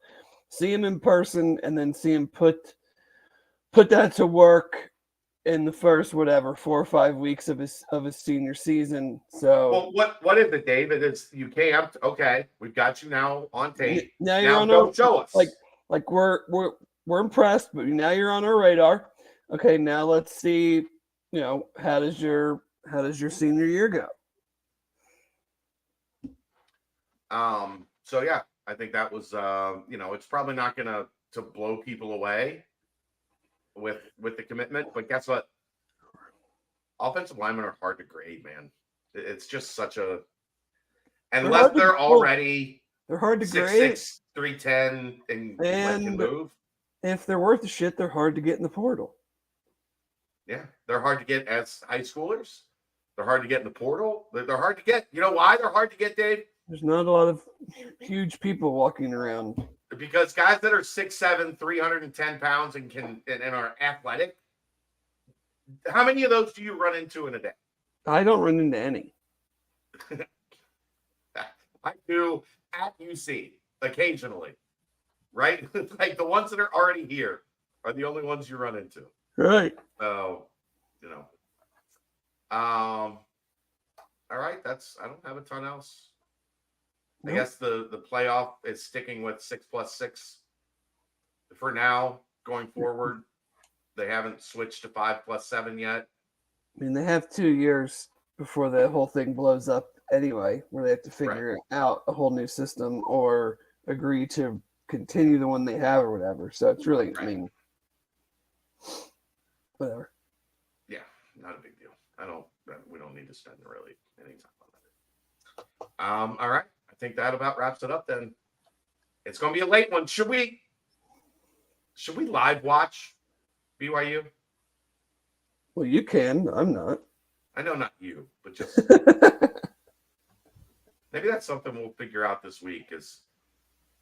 see him in person, and then see him put that to work in the first 4 or 5 weeks of his senior season. So, well, what is it, David? It's you camped. Okay, we've got you now on tape. Now go show us. Like we're impressed, but now you're on our radar. Okay, now let's see. How does your senior year go? So yeah, I think that was it's probably not gonna to blow people away with the commitment, but guess what? Offensive linemen are hard to grade, man. It's just such a unless they're already they're hard to 6'6", grade, 310, and can move. If they're worth the shit, they're hard to get in the portal. Yeah, they're hard to get as high schoolers. They're hard to get in the portal. They're hard to get. You know why they're hard to get, Dave? There's not a lot of huge people walking around. Because guys that are 6'7", 310 pounds and are athletic, how many of those do you run into in a day? I don't run into any. I do at UC occasionally, right? Like the ones that are already here are the only ones you run into. Right. So, all right. I don't have a ton else. I guess the playoff is sticking with 6+6 for now. Going forward, they haven't switched to 5+7 yet. I mean, they have 2 years before the whole thing blows up anyway, where they have to figure out a whole new system or agree to continue the one they have or whatever. So it's really, I mean, whatever. Yeah, not a big deal. We don't need to spend really any time on that. All right. I think that about wraps it up then. It's going to be a late one. Should we live watch BYU? Well, you can. I'm not. I know not you, but just maybe that's something we'll figure out this week.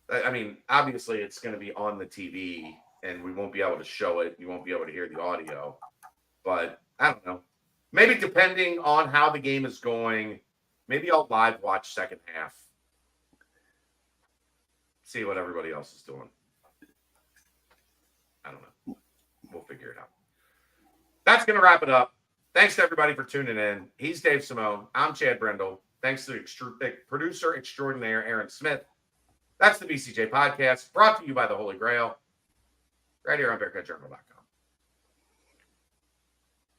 I mean, obviously it's going to be on the TV and we won't be able to show it. You won't be able to hear the audio, but I don't know. Maybe depending on how the game is going, maybe I'll live watch second half. See what everybody else is doing. I don't know. We'll figure it out. That's going to wrap it up. Thanks to everybody for tuning in. He's Dave Simone. I'm Chad Brendel. Thanks to producer extraordinaire Aaron Smith. That's the BCJ podcast, brought to you by the Holy Grail, right here on BearcatJournal.com.